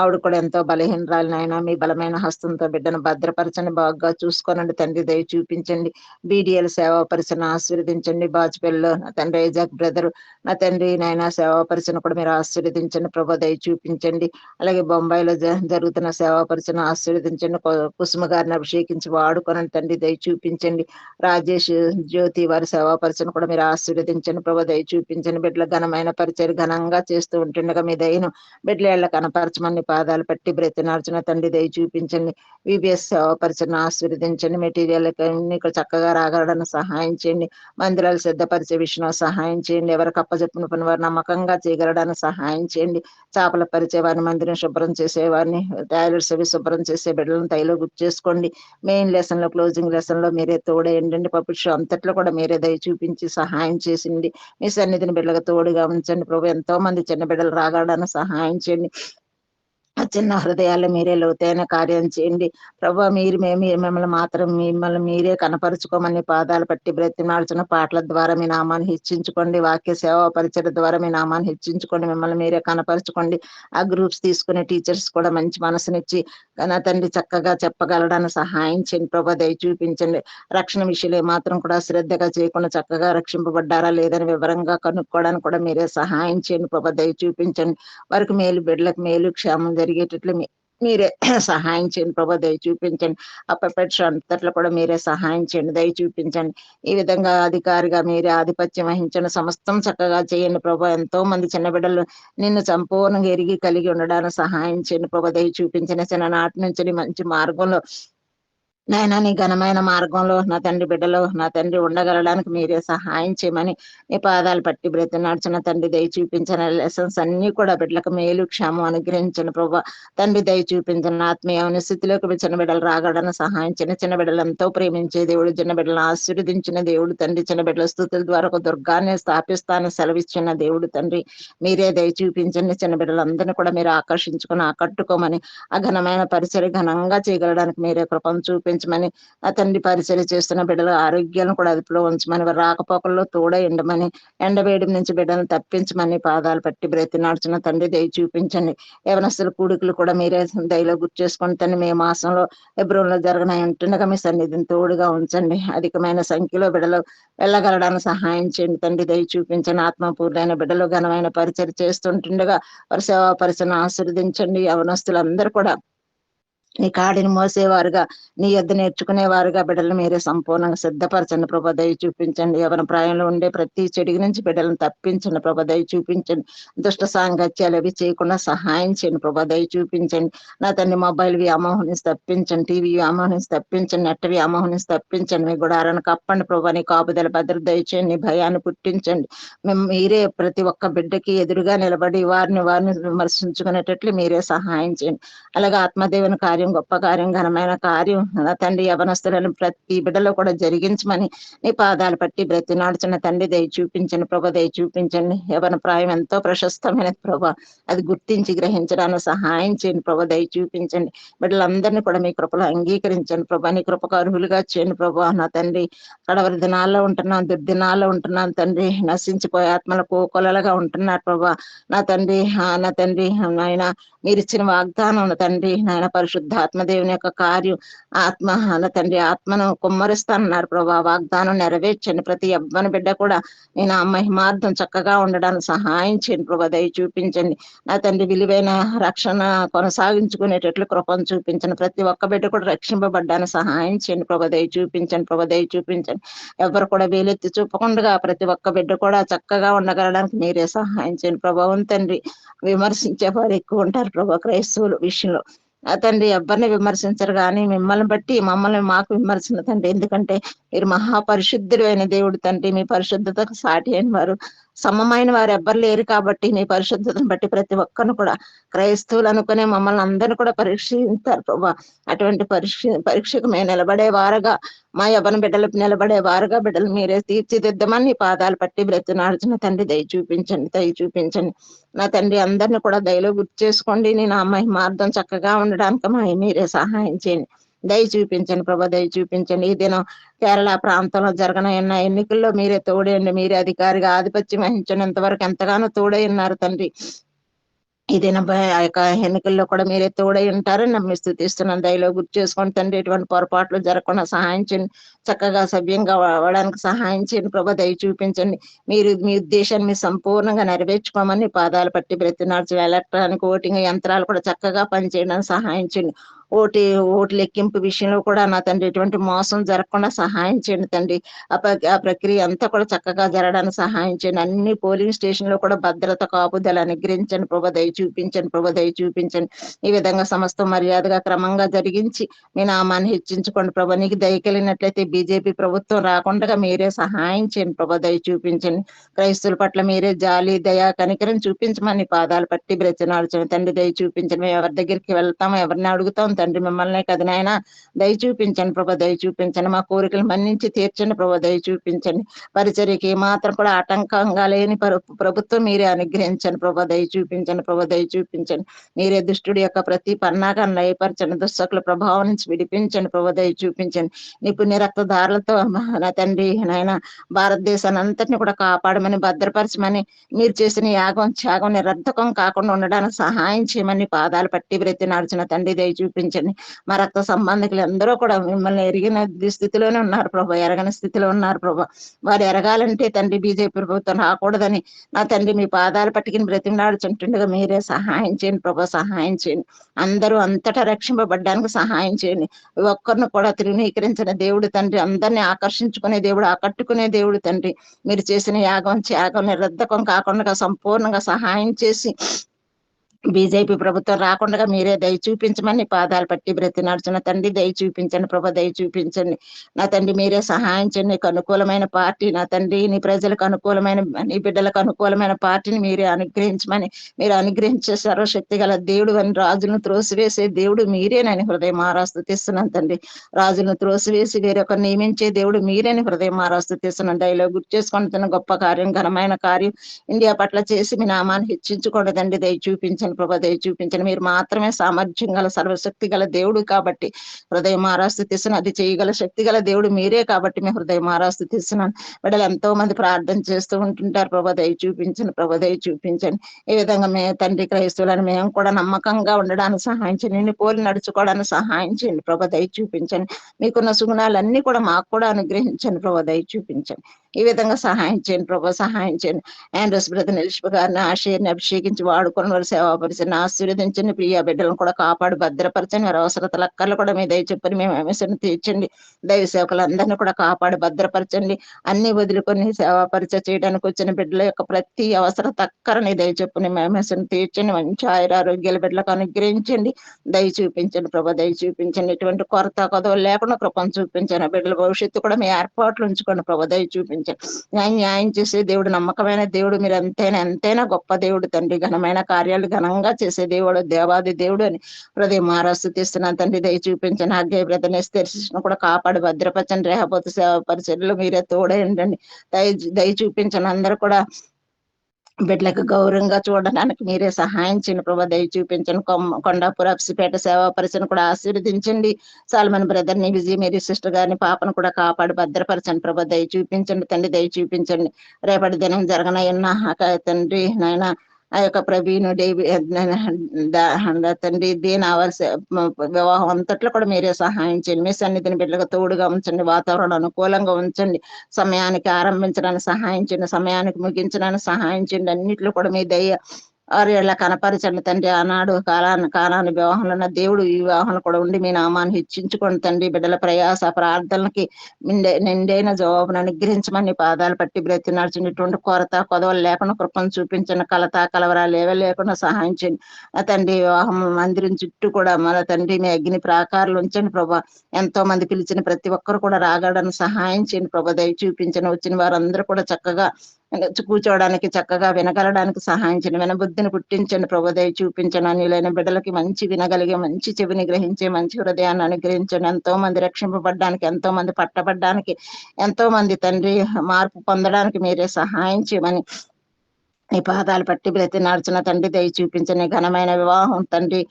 ఆవిడ కూడా ఎంతో బలహీనరాలు నాయన, మీ బలమైన హస్తంతో బిడ్డను భద్రపరచండి, బాగా చూసుకోనండి తండ్రి. దయ చూపించండి. బీడీఎల్ సేవా పరిచయను ఆశీర్వదించండి. బాజ్పేయిలో నా తండ్రి ఐజాక్ బ్రదర్ నా తండ్రి నాయన సేవా పరిచయను కూడా మీరు ఆశీర్వదించండి ప్రభు. దయ చూపించండి. అలాగే బొంబాయిలో జరుగుతున్న సేవా పరిచయను ఆశీర్వదించండి. కుసుమ గారిని అభిషేకించి వాడుకోనండి తండ్రి. దయ చూపించండి. రాజేష్, జ్యోతి వారి సేవా పరిచయను కూడా మీరు ఆశీర్వదించండి ప్రభు. దయ చూపించండి. బిడ్డల ఘనమైన పరిచయం ఘనంగా చేస్తూ ఉంటుండగా మీ దయను బిడ్డల కనపరచమని పాదాలు పట్టి బ్రతినార్చిన తండ్రి. దయ చూపించండి. విబిఎస్ సేవా పరిచయను ఆశీర్వదించండి. మెటీరియల్ ఇక్కడ చక్కగా రాగలడానికి సహాయం చేయండి. మందిరాలు సిద్ధపరిచే విషయంలో సహాయం చేయండి. ఎవరికి అప్పచెప్పిన పని వారు నమ్మకంగా చేయగలడానికి సహాయం చేయండి. చేపల పరిచే వారిని, మందిరం శుభ్రం చేసేవారిని, టాయిలెట్స్ అవి శుభ్రం చేసే బిడ్డలను తైలో గుర్తు చేసుకోండి. మెయిన్ లెసన్ లో, క్లోజింగ్ లెసన్ లో మీరే తోడేయండి. పబ్లిక్ షో అంతట్లో కూడా మీరే దయ చూపించి సహాయం చేసింది. మీ సన్నిధిని బిడ్డలకు తోడుగా ఉంచండి ప్రభు. ఎంతో మంది చిన్న బిడ్డలు రాగలడానికి సహాయం చేయండి. ఆ చిన్న హృదయాల్లో మీరే లోతైన కార్యం చేయండి ప్రభా. మిమ్మల్ని మాత్రం మిమ్మల్ని మీరే కనపరుచుకోమని పాదాలు పట్టి బ్రతిమాల్చిన పాటల ద్వారా మీ నామాన్ని హెచ్చించుకోండి. వాక్య సేవా పరిచయ ద్వారా మీ నామాన్ని హెచ్చించుకోండి. మిమ్మల్ని మీరే కనపరుచుకోండి. ఆ గ్రూప్స్ తీసుకునే టీచర్స్ కూడా మంచి మనసునిచ్చి నా తండ్రి చక్కగా చెప్పగలడానికి సహాయం చేయండి ప్రభా. దయ చూపించండి. రక్షణ విషయంలో మాత్రం కూడా శ్రద్ధగా చేయకుండా చక్కగా రక్షింపబడ్డారా లేదని వివరంగా కనుక్కోవడానికి కూడా మీరే సహాయం చేయండి ప్రభా. దయ చూపించండి. వారికి మేలు, బిడ్డలకు మేలు, క్షేమం జరిగేటట్లు మీరే సహాయం చేయండి ప్రభా, దయ చూపించండి. అప్పపెట్టు అంతట్లో కూడా మీరే సహాయం చేయండి, దయ చూపించండి. ఈ విధంగా అధికారిగా మీరే ఆధిపత్యం వహించండి, సమస్తం చక్కగా చేయండి ప్రభా. ఎంతో మంది చిన్న బిడ్డలు నిన్ను సంపూర్ణంగా ఎరిగి కలిగి ఉండడానికి సహాయం చేయండి ప్రభా, దయ చూపించండి. చిన్ననాటి నుంచి మంచి మార్గంలో నాయనా నీ ఘనమైన మార్గంలో నా తండ్రి బిడ్డలో నా తండ్రి ఉండగలడానికి మీరే సహాయం చేయమని నీ పాదాలు పట్టి బ్రతినాడ్చిన తండ్రి, దయ చూపించిన లెసన్స్ అన్ని కూడా బిడ్డలకు మేలు క్షేమం అనుగ్రహించిన ప్రభా. తండ్రి దయ చూపించిన ఆత్మీయ స్థితిలోకి చిన్న బిడ్డలు రాగడానికి సహాయం, చిన్న బిడ్డలు ఎంతో ప్రేమించే దేవుడు, చిన్న బిడ్డలను ఆశీర్వదించిన దేవుడు తండ్రి, చిన్న బిడ్డల స్థుతుల ద్వారా ఒక దుర్గాన్ని స్థాపిస్తానని సెలవిచ్చిన దేవుడు తండ్రి, మీరే దయ చూపించండి. చిన్న బిడ్డలందరినీ కూడా మీరు ఆకర్షించుకొని ఆకట్టుకోమని ఆ ఘనమైన పరిచర్య ఘనంగా చేయగలడానికి మీరే కృపను చూపించమని ఆ తండ్రి, పరిచర్య చేస్తున్న బిడ్డల ఆరోగ్యాలను కూడా అదుపులో ఉంచమని, వారి రాకపోకల్లో తోడ ఎండమని, ఎండవేడి నుంచి బిడ్డలను తప్పించమని పాదాలు పట్టి బ్రతినాడ్చిన తండ్రి, దయ చూపించండి. యవనస్తుల కూడికలు కూడా మీరే దయలో గుర్తు చేసుకుని తండ్రి, మే మాసంలో హెబ్రోన్లో జరగనై ఉంటుండగా మీ సన్నిధిని తోడుగా ఉంచండి. అధికమైన సంఖ్యలో బిడ్డలు వెళ్ళగలడానికి సహాయం చేయండి తండ్రి, దయ చూపించండి. ఆత్మపూర్ణైన బిడ్డలు ఘనమైన పరిచర్య చేస్తుంటుండగా వారి సేవా పరిచయను ఆశీర్వదించండి. యవనస్తులందరూ కూడా నీ కాడిని మోసేవారుగా, నీ యొద్ద నేర్చుకునేవారుగా బిడ్డలు మీరే సంపూర్ణంగా సిద్ధపరచండి ప్రభా, దయ చూపించండి. యవన ప్రాయంలో ఉండే ప్రతి చెడుగు నుంచి బిడ్డలను తప్పించండి ప్రభా, దయ చూపించండి. దుష్ట సాంగత్యాలు అవి చేయకుండా సహాయం చేయండి ప్రభా, దయ చూపించండి. నా తండ్రి మొబైల్ వ్యామోహం నుంచి తప్పించండి, టీవీ వ్యామోహం నుంచి తప్పించండి, నెట్ వ్యామోహం నుంచి తప్పించండి. మీ గుడారాన్ని కప్పండి ప్రభా, నీ కాపుదల భద్రత దయచేయండి, నీ భయాన్ని పుట్టించండి. మేము మీరే ప్రతి ఒక్క బిడ్డకి ఎదురుగా నిలబడి వారిని విమర్శించుకునేటట్లు మీరే సహాయం చేయండి. అలాగే ఆత్మదేవుని కార్యం, గొప్ప కార్యం, ఘనమైన కార్యం నా తండ్రి యవనస్తులను ప్రతి బిడ్డలో కూడా జరిగించమని నీ పాదాలు పట్టి బ్రతినాడుచున్న తండ్రి, దయ చూపించండి ప్రభా, దయ చూపించండి. యవన ప్రాయం ఎంతో ప్రశస్తమైనది ప్రభా, అది గుర్తించి గ్రహించడానికి సహాయం చేయండి ప్రభా, దయ చూపించండి. బిడ్డలందరినీ కూడా మీ కృపలో అంగీకరించండి ప్రభా, నీ కృపకు అర్హులుగా చేయండి ప్రభా. నా తండ్రి, కడవరి దినాల్లో ఉంటున్నాను, దుర్దినాల్లో ఉంటున్నాను తండ్రి, నశించిపోయే ఆత్మల కోకొలలుగా ఉంటున్నారు ప్రభా. నా తండ్రి నాయన, మీరు ఇచ్చిన వాగ్దానం తండ్రి నాయన, పరిశుద్ధాత్మదేవుని యొక్క కార్యం, ఆత్మ నా తండ్రి ఆత్మను కుమ్మరిస్తానన్నారు ప్రభా. వాగ్దానం నెరవేర్చండి. ప్రతి యవ్వన బిడ్డ కూడా నేను ఆ మహిమార్థం చక్కగా ఉండడానికి సహాయం చేయండి ప్రభా, దయ చూపించండి. నా తండ్రి, విలువైన రక్షణ కొనసాగించుకునేటట్లు కృపను చూపించండి. ప్రతి ఒక్క బిడ్డ కూడా రక్షింపబడ్డానికి సహాయం చేయండి ప్రభా, దయ చూపించండి ప్రభా, దయ చూపించండి. ఎవరు కూడా వేలెత్తి చూపకుండా ప్రతి ఒక్క బిడ్డ కూడా చక్కగా ఉండగలడానికి మీరే సహాయం చేయండి ప్రభావం. తండ్రి, విమర్శించే వారు ఎక్కువ ఉంటారు ప్రభా క్రైస్తవుల విషయంలో. తండ్రి, ఎవరిని విమర్శించరు కానీ మిమ్మల్ని బట్టి మాకు విమర్శన తండ్రి. ఎందుకంటే మీరు మహాపరిశుద్ధుడు అయిన దేవుడు తండ్రి, మీ పరిశుద్ధతకు సాటి అయిన వారు, సమమైన వారు ఎవ్వరు లేరు కాబట్టి మీ పరిశుద్ధతను బట్టి ప్రతి ఒక్కరిని కూడా క్రైస్తవులు అనుకునే మమ్మల్ని అందరిని కూడా పరీక్షిస్తారు ప్రభా. అటువంటి పరీక్షకు మేము నిలబడే వారుగా, మా యవ్వన బిడ్డలకు నిలబడే వారుగా బిడ్డలు మీరే తీర్చిదిద్దమని నీ పాదాలు పట్టి బ్రతినాడుచున్న తండ్రి, దయ చూపించండి, దయ చూపించండి. నా తండ్రి, అందరిని కూడా దయలో గుర్తు చేసుకోండి. నేను ఆ మహిమార్థం చక్కగా ఉండడానికి మీరే సహాయం చేయండి, దయ చూపించండి ప్రభా, దయ చూపించండి. ఈ దినం కేరళ ప్రాంతంలో జరగనున్న ఎన్నికల్లో మీరే తోడేయండి, మీరే అధికారిగా ఆధిపత్యం వహించండి. ఇంతవరకు ఎంతగానో తోడై ఉన్నారు తండ్రి. ఈ దిన ఆ యొక్క ఎన్నికల్లో కూడా మీరే తోడై ఉంటారని నమ్మి స్తుతిస్తున్నాను. దయలో గుర్తు చేసుకోండి తండ్రి, ఎటువంటి పొరపాట్లు జరగకుండా సహాయం చేయండి, చక్కగా సభ్యంగా అవ్వడానికి సహాయం చేయండి ప్రభా, దయ చూపించండి. మీరు మీ ఉద్దేశాన్ని మీరు సంపూర్ణంగా నెరవేర్చుకోమని పాదాలు పట్టి బ్రతినాడ్చిన ఎలక్ట్రానిక్ ఓటింగ్ యంత్రాలు కూడా చక్కగా పనిచేయడానికి సహాయం చేయండి. ఓటు లెక్కింపు విషయంలో కూడా నా తండ్రి ఎటువంటి మోసం జరగకుండా సహాయం చేయండి తండ్రి. ఆ ప్రక్రియ అంతా కూడా చక్కగా జరగడానికి సహాయం చేయండి. అన్ని పోలింగ్ స్టేషన్ లో కూడా భద్రత కాపుదల అనుగ్రహించండి ప్రభా, దయ చూపించండి ప్రభా, దయ చూపించండి. ఈ విధంగా సమస్త మర్యాదగా క్రమంగా జరిగించి మీ నామాన్ని హెచ్చించుకోండి ప్రభా. నీకు దయ కలిగినట్లయితే బీజేపీ ప్రభుత్వం రాకుండా మీరే సహాయం చేయండి ప్రభా, దయ చూపించండి. క్రైస్తువుల పట్ల మీరే జాలి, దయ, కనికరం చూపించమని పాదాలు పట్టి బ్రతినాడుచండి తండ్రి, దయ చూపించండి. మేము ఎవరి దగ్గరికి వెళ్తాం, ఎవరిని అడుగుతాం తండ్రి, మిమ్మల్నే కదా నాయన, దయ చూపించండి ప్రభా, దయ చూపించండి. మా కోరికలు మన్నించి తీర్చండి ప్రభా, దయ చూపించండి. పరిచర్యకి మాత్రం కూడా ఆటంకంగా లేని ప్రభుత్వం మీరే అనుగ్రహించండి ప్రభా, దయ చూపించండి ప్రభా, దయ చూపించండి. మీరే దుష్టుడి యొక్క ప్రతి పన్నాగాన్ని లయపరచండి, దుష్టకుల ప్రభావం నుంచి విడిపించండి ప్రభా, దయ చూపించండి. నీ పుణ్య రక్తదారులతో నా తండ్రి నాయన భారతదేశాన్ని అంతటిని కూడా కాపాడమని, భద్రపరచమని, మీరు చేసిన యాగం త్యాగం నిరర్ధకం కాకుండా ఉండడానికి సహాయం చేయమని పాదాలు పట్టి బ్రతినాడుచిన తండ్రి, దయ చూపించండి. దయచూపించండి. మా రక్త సంబంధికులు అందరూ కూడా మిమ్మల్ని ఎరిగిన స్థితిలోనే ఉన్నారు ప్రభా, ఎరగని స్థితిలో ఉన్నారు ప్రభా. వారు ఎరగాలంటే తండ్రి బీజేపీ ప్రభుత్వం రాకూడదని నా తండ్రి మీ పాదాలు పట్టుకుని బ్రతిమలాడుచుంటుండగా మీరే సహాయం చేయండి ప్రభా, సహాయం చేయండి. అందరూ అంతటా రక్షింపబడ్డానికి సహాయం చేయండి. ఒక్కరిని కూడా తృణీకరించిన దేవుడు తండ్రి, అందరినీ ఆకర్షించుకునే దేవుడు, ఆకట్టుకునే దేవుడు తండ్రి. మీరు చేసిన యాగం త్యాగం నిరర్ధకం కాకుండా సంపూర్ణంగా సహాయం చేసి బీజేపీ ప్రభుత్వం రాకుండా మీరే దయ చూపించమని పాదాలు పట్టి బ్రతినాడుచున్న తండ్రి, దయ చూపించండి ప్రభా, దయ చూపించండి నా తండ్రి. మీరే సహాయం చేయండి. నీకు అనుకూలమైన పార్టీ నా తండ్రి, నీ ప్రజలకు అనుకూలమైన, నీ బిడ్డలకు అనుకూలమైన పార్టీని మీరే అనుగ్రహించమని, మీరు అనుగ్రహించే సర్వశక్తి గల దేవుడు అని, రాజులను త్రోసివేసే దేవుడు మీరేనని హృదయం ఆరాస్తుతిస్తున్నాను తండ్రి. రాజులను త్రోసివేసి వేరొక నియమించే దేవుడు మీరేని హృదయం ఆరాస్తుతిస్తున్నాను. దయలో గుర్తు చేసుకుంటున్న గొప్ప కార్యం, ఘనమైన కార్యం ఇండియా పట్ల చేసి మీ నామాన్ని హెచ్చించుకోండి తండ్రి. దయ చూపించండి ప్రభా, దయ చూపించండి. మీరు మాత్రమే సామర్థ్యం గల సర్వశక్తి గల దేవుడు కాబట్టి హృదయం ఆరాస్తుతిస్తున్నాను. అది చేయగల శక్తి గల దేవుడు మీరే కాబట్టి మీ హృదయం ఆరాస్తుతిస్తున్నాను. బిడ్డలు ఎంతో మంది ప్రార్థన చేస్తూ ఉంటుంటారు ప్రభా, దయ చూపించండి ప్రభా, దయ చూపించండి. ఈ విధంగా తండ్రి క్రైస్తవులను మేము కూడా నమ్మకంగా ఉండడానికి సహాయం చేయండి. నిన్ను పోలి నడుచుకోవడానికి సహాయం చేయండి ప్రభా, దయ చూపించండి. మీకున్న సుగుణాలన్నీ కూడా మాకు కూడా అనుగ్రహించండి ప్రభా, దయ చూపించండి. ఈ విధంగా సహాయం చేయండి ప్రభా, సహాయం చేయండి. ఆండ్రస్ బ్రదర్ నిలిచిప గారిని ఆశయాన్ని అభిషేకించి వాడుకుని వారు సేవాపరిచని ఆశీర్వదించండి. ప్రియా బిడ్డలను కూడా కాపాడు భద్రపరచండి. వారి అవసరతల అక్కర్లు కూడా మీ దయ చెప్పని మేము ఆమెసను తీర్చండి. దైవ సేవకులందరినీ కూడా కాపాడు భద్రపరచండి. అన్ని వదులుకొని సేవాపరిచ చేయడానికి వచ్చిన బిడ్డల యొక్క ప్రతి అవసరత అక్కరని దయ చెప్పుని మేమేసను తీర్చండి. మంచి ఆయురారోగ్యాల బిడ్డలకు అనుగ్రహించండి. దయ చూపించండి ప్రభా, దయ చూపించండి. ఎటువంటి కొరత కొదవలు లేకుండా కృపను చూపించండి. బిడ్డల భవిష్యత్తు కూడా మీ ఏర్పాట్లు ఉంచుకోండి ప్రభా, దయ చూపించండి. న్యాయం చేసే దేవుడు, నమ్మకమైన దేవుడు, మీరు ఎంతైనా గొప్ప దేవుడు తండ్రి. ఘనమైన కార్యాలు ఘనంగా చేసే దేవుడు, దేవాది దేవుడు అని హృదయం ఆరాస్తుతిస్తున్నాను తండ్రి. దయ చూపించండి. ఆగ్ఞ బ్రదర్నెస్ దర్శించిన కూడా కాపాడు భద్రపరచండి. రేహపోతు సేవ పరిచర్యలు మీరే తోడేయండి. దయ చూపించండి. అందరూ కూడా బిడ్డలకు గౌరవంగా చూడడానికి మీరే సహాయం చేయండి ప్రభా, దయ చూపించండి. కొండాపుర అప్సిపేట సేవా పరిచయం కూడా ఆశీర్వదించండి. సాల్మన్ బ్రదర్ ని, విజయ మేరీ సిస్టర్ గారిని, పాపను కూడా కాపాడు భద్రపరచండి ప్రభా, దయ చూపించండి తండ్రి, దయ చూపించండి. రేపటి దినం జరగనయన్న తండ్రి నాయన ఆ యొక్క ప్రవీణ్ తండ్రి దీని వివాహం అంతట్లో కూడా మీరే సహాయం చేయండి. మీ సన్నిధిని బిడ్డలకు తోడుగా ఉంచండి. వాతావరణం అనుకూలంగా ఉంచండి. సమయానికి ఆరంభించడానికి సహాయం చేయండి. సమయానికి ముగించడానికి సహాయం చేయండి. అన్నిట్లో కూడా మీ దయ ఆరేళ్ల కనపరచండి తండ్రి. ఆనాడు కాలాన్ని వివాహంలో ఉన్న దేవుడు ఈ వివాహంలో కూడా ఉండి మీ నామాన్ని హెచ్చించుకోండి తండ్రి. బిడ్డల ప్రయాస ప్రార్థనలకి నిండైన జవాబును అనుగ్రహించమని పాదాలు పట్టి బ్రతినాడుచుండి. ఇటువంటి కొరత కొదవలు లేకుండా కృపను చూపించండి. కలవరాలు ఏవే లేకుండా సహాయం చేయండి తండ్రి. వివాహం మందిరం చుట్టూ కూడా మన తండ్రి మీ అగ్ని ప్రాకారాలు ఉంచండి ప్రభా. ఎంతో మంది పిలిచిన ప్రతి ఒక్కరు కూడా రాగడానికి సహాయం చేయండి ప్రభా, దయ చూపించండి. వచ్చిన వారందరూ కూడా చక్కగా కూర్చోవడానికి, చక్కగా వినగలడానికి సహాయం చేయండి. వినబుద్ధిని పుట్టించండి ప్రభు, దయ చూపించండి. అనిలైన బిడ్డలకి మంచి వినగలిగే, మంచి చెవిని గ్రహించే మంచి హృదయాన్ని అనుగ్రహించండి. ఎంతో మంది రక్షింపబడ్డానికి, ఎంతో మంది పట్టబడ్డానికి, ఎంతో మంది తండ్రి మార్పు పొందడానికి మీరే సహాయం చేయమని నీ పాదాలు పట్టి బ్రతినాడుచున్న తండ్రి, దయ చూపించని. ఘనమైన వివాహం తండ్రి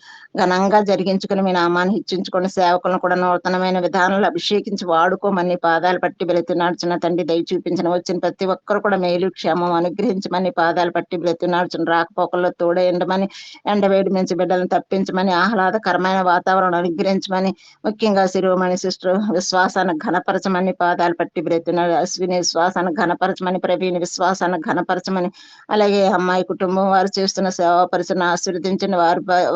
ఘనంగా జరిగించుకుని మీ నామాన్ని హెచ్చించుకుని సేవకులను కూడా నూతనమైన విధానాలు అభిషేకించి వాడుకోమని పాదాలు పట్టి బ్రతినాడుచున్న తండ్రి, దయ చూపించిన. వచ్చిన ప్రతి ఒక్కరు కూడా మేలు క్షేమం అనుగ్రహించమని పాదాలు పట్టి బ్రతినాడుచున్న. రాకపోకల్లో తోడేయండమని, ఎండవేడి నుంచి బిడ్డలను తప్పించమని, ఆహ్లాదకరమైన వాతావరణం అనుగ్రహించమని, ముఖ్యంగా శిరోమణి సిస్టర్ విశ్వాసాన్ని ఘనపరచమని పాదాలు పట్టి బ్రతినాడు. అశ్విని విశ్వాసాన్ని ఘనపరచమని, ప్రవీణ్ విశ్వాసాన్ని ఘనపరచమని, అలాగే అమ్మాయి కుటుంబం వారు చేస్తున్న సేవా పరిచయం ఆశీర్వదించిన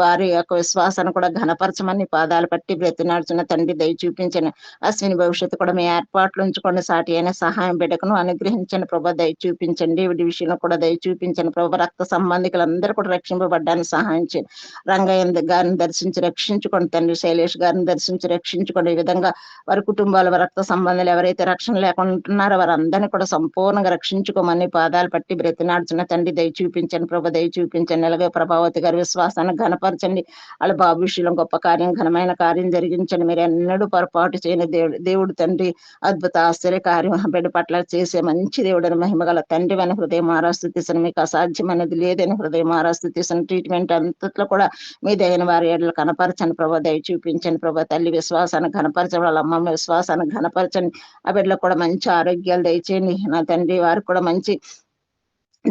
వారి యొక్క విశ్వాసాన్ని కూడా ఘనపరచమని పాదాలు పట్టి బ్రతినాడుచున్న తండ్రి, దయ చూపించండి. అశ్విని భవిష్యత్తు కూడా మీ ఏర్పాట్లు ఉంచుకోండి. సాటి అయిన సహాయం బిడ్డకును అనుగ్రహించండి ప్రభా, దయ చూపించండి. వీటి విషయంలో కూడా దయ చూపించండి ప్రభా. రక్త సంబంధికులందరూ కూడా రక్షింపబడ్డానికి సహాయం చేయండి. రంగయ్య గారిని దర్శించి రక్షించుకోండి తండ్రి. శైలేష్ గారిని దర్శించి రక్షించుకోండి. ఈ విధంగా వారి కుటుంబాల రక్త సంబంధాలు ఎవరైతే రక్షణ లేకుండా ఉంటున్నారో వారందరినీ కూడా సంపూర్ణంగా రక్షించుకోమని పాదాలు పట్టి బ్రతినాడుచున్న తండ్రి, దయ చూపించండి ప్రభా, దయ చూపించండి. అలాగే ప్రభావతి గారి విశ్వాసాన్ని ఘనపరచండి. వాళ్ళ బాబు విషయంలో గొప్ప కార్యం, ఘనమైన కార్యం జరిగించండి. మీరు ఎన్నడూ పొరపాటు చేయని దేవుడు తండ్రి. అద్భుత ఆశ్చర్య కార్యం బిడ్డ పట్ల చేసే మంచి దేవుడని, మహిమగల తండ్రి అని హృదయం ఆరాస్తుతిస్తాను. మీకు అసాధ్యమైనది లేదని హృదయం ఆరాస్తుతిస్తాను. ట్రీట్మెంట్ అంతట్లో కూడా మీ దయన వారి ఏడలు కనపరచండి ప్రభా, దయ చూపించండి ప్రభా. తల్లి విశ్వాసాన్ని ఘనపరచండి. వాళ్ళ అమ్మమ్మ విశ్వాసాన్ని ఘనపరచండి. ఆ బిడ్డలకు కూడా మంచి ఆరోగ్యాలు దయచేయండి నా తండ్రి. వారికి కూడా మంచి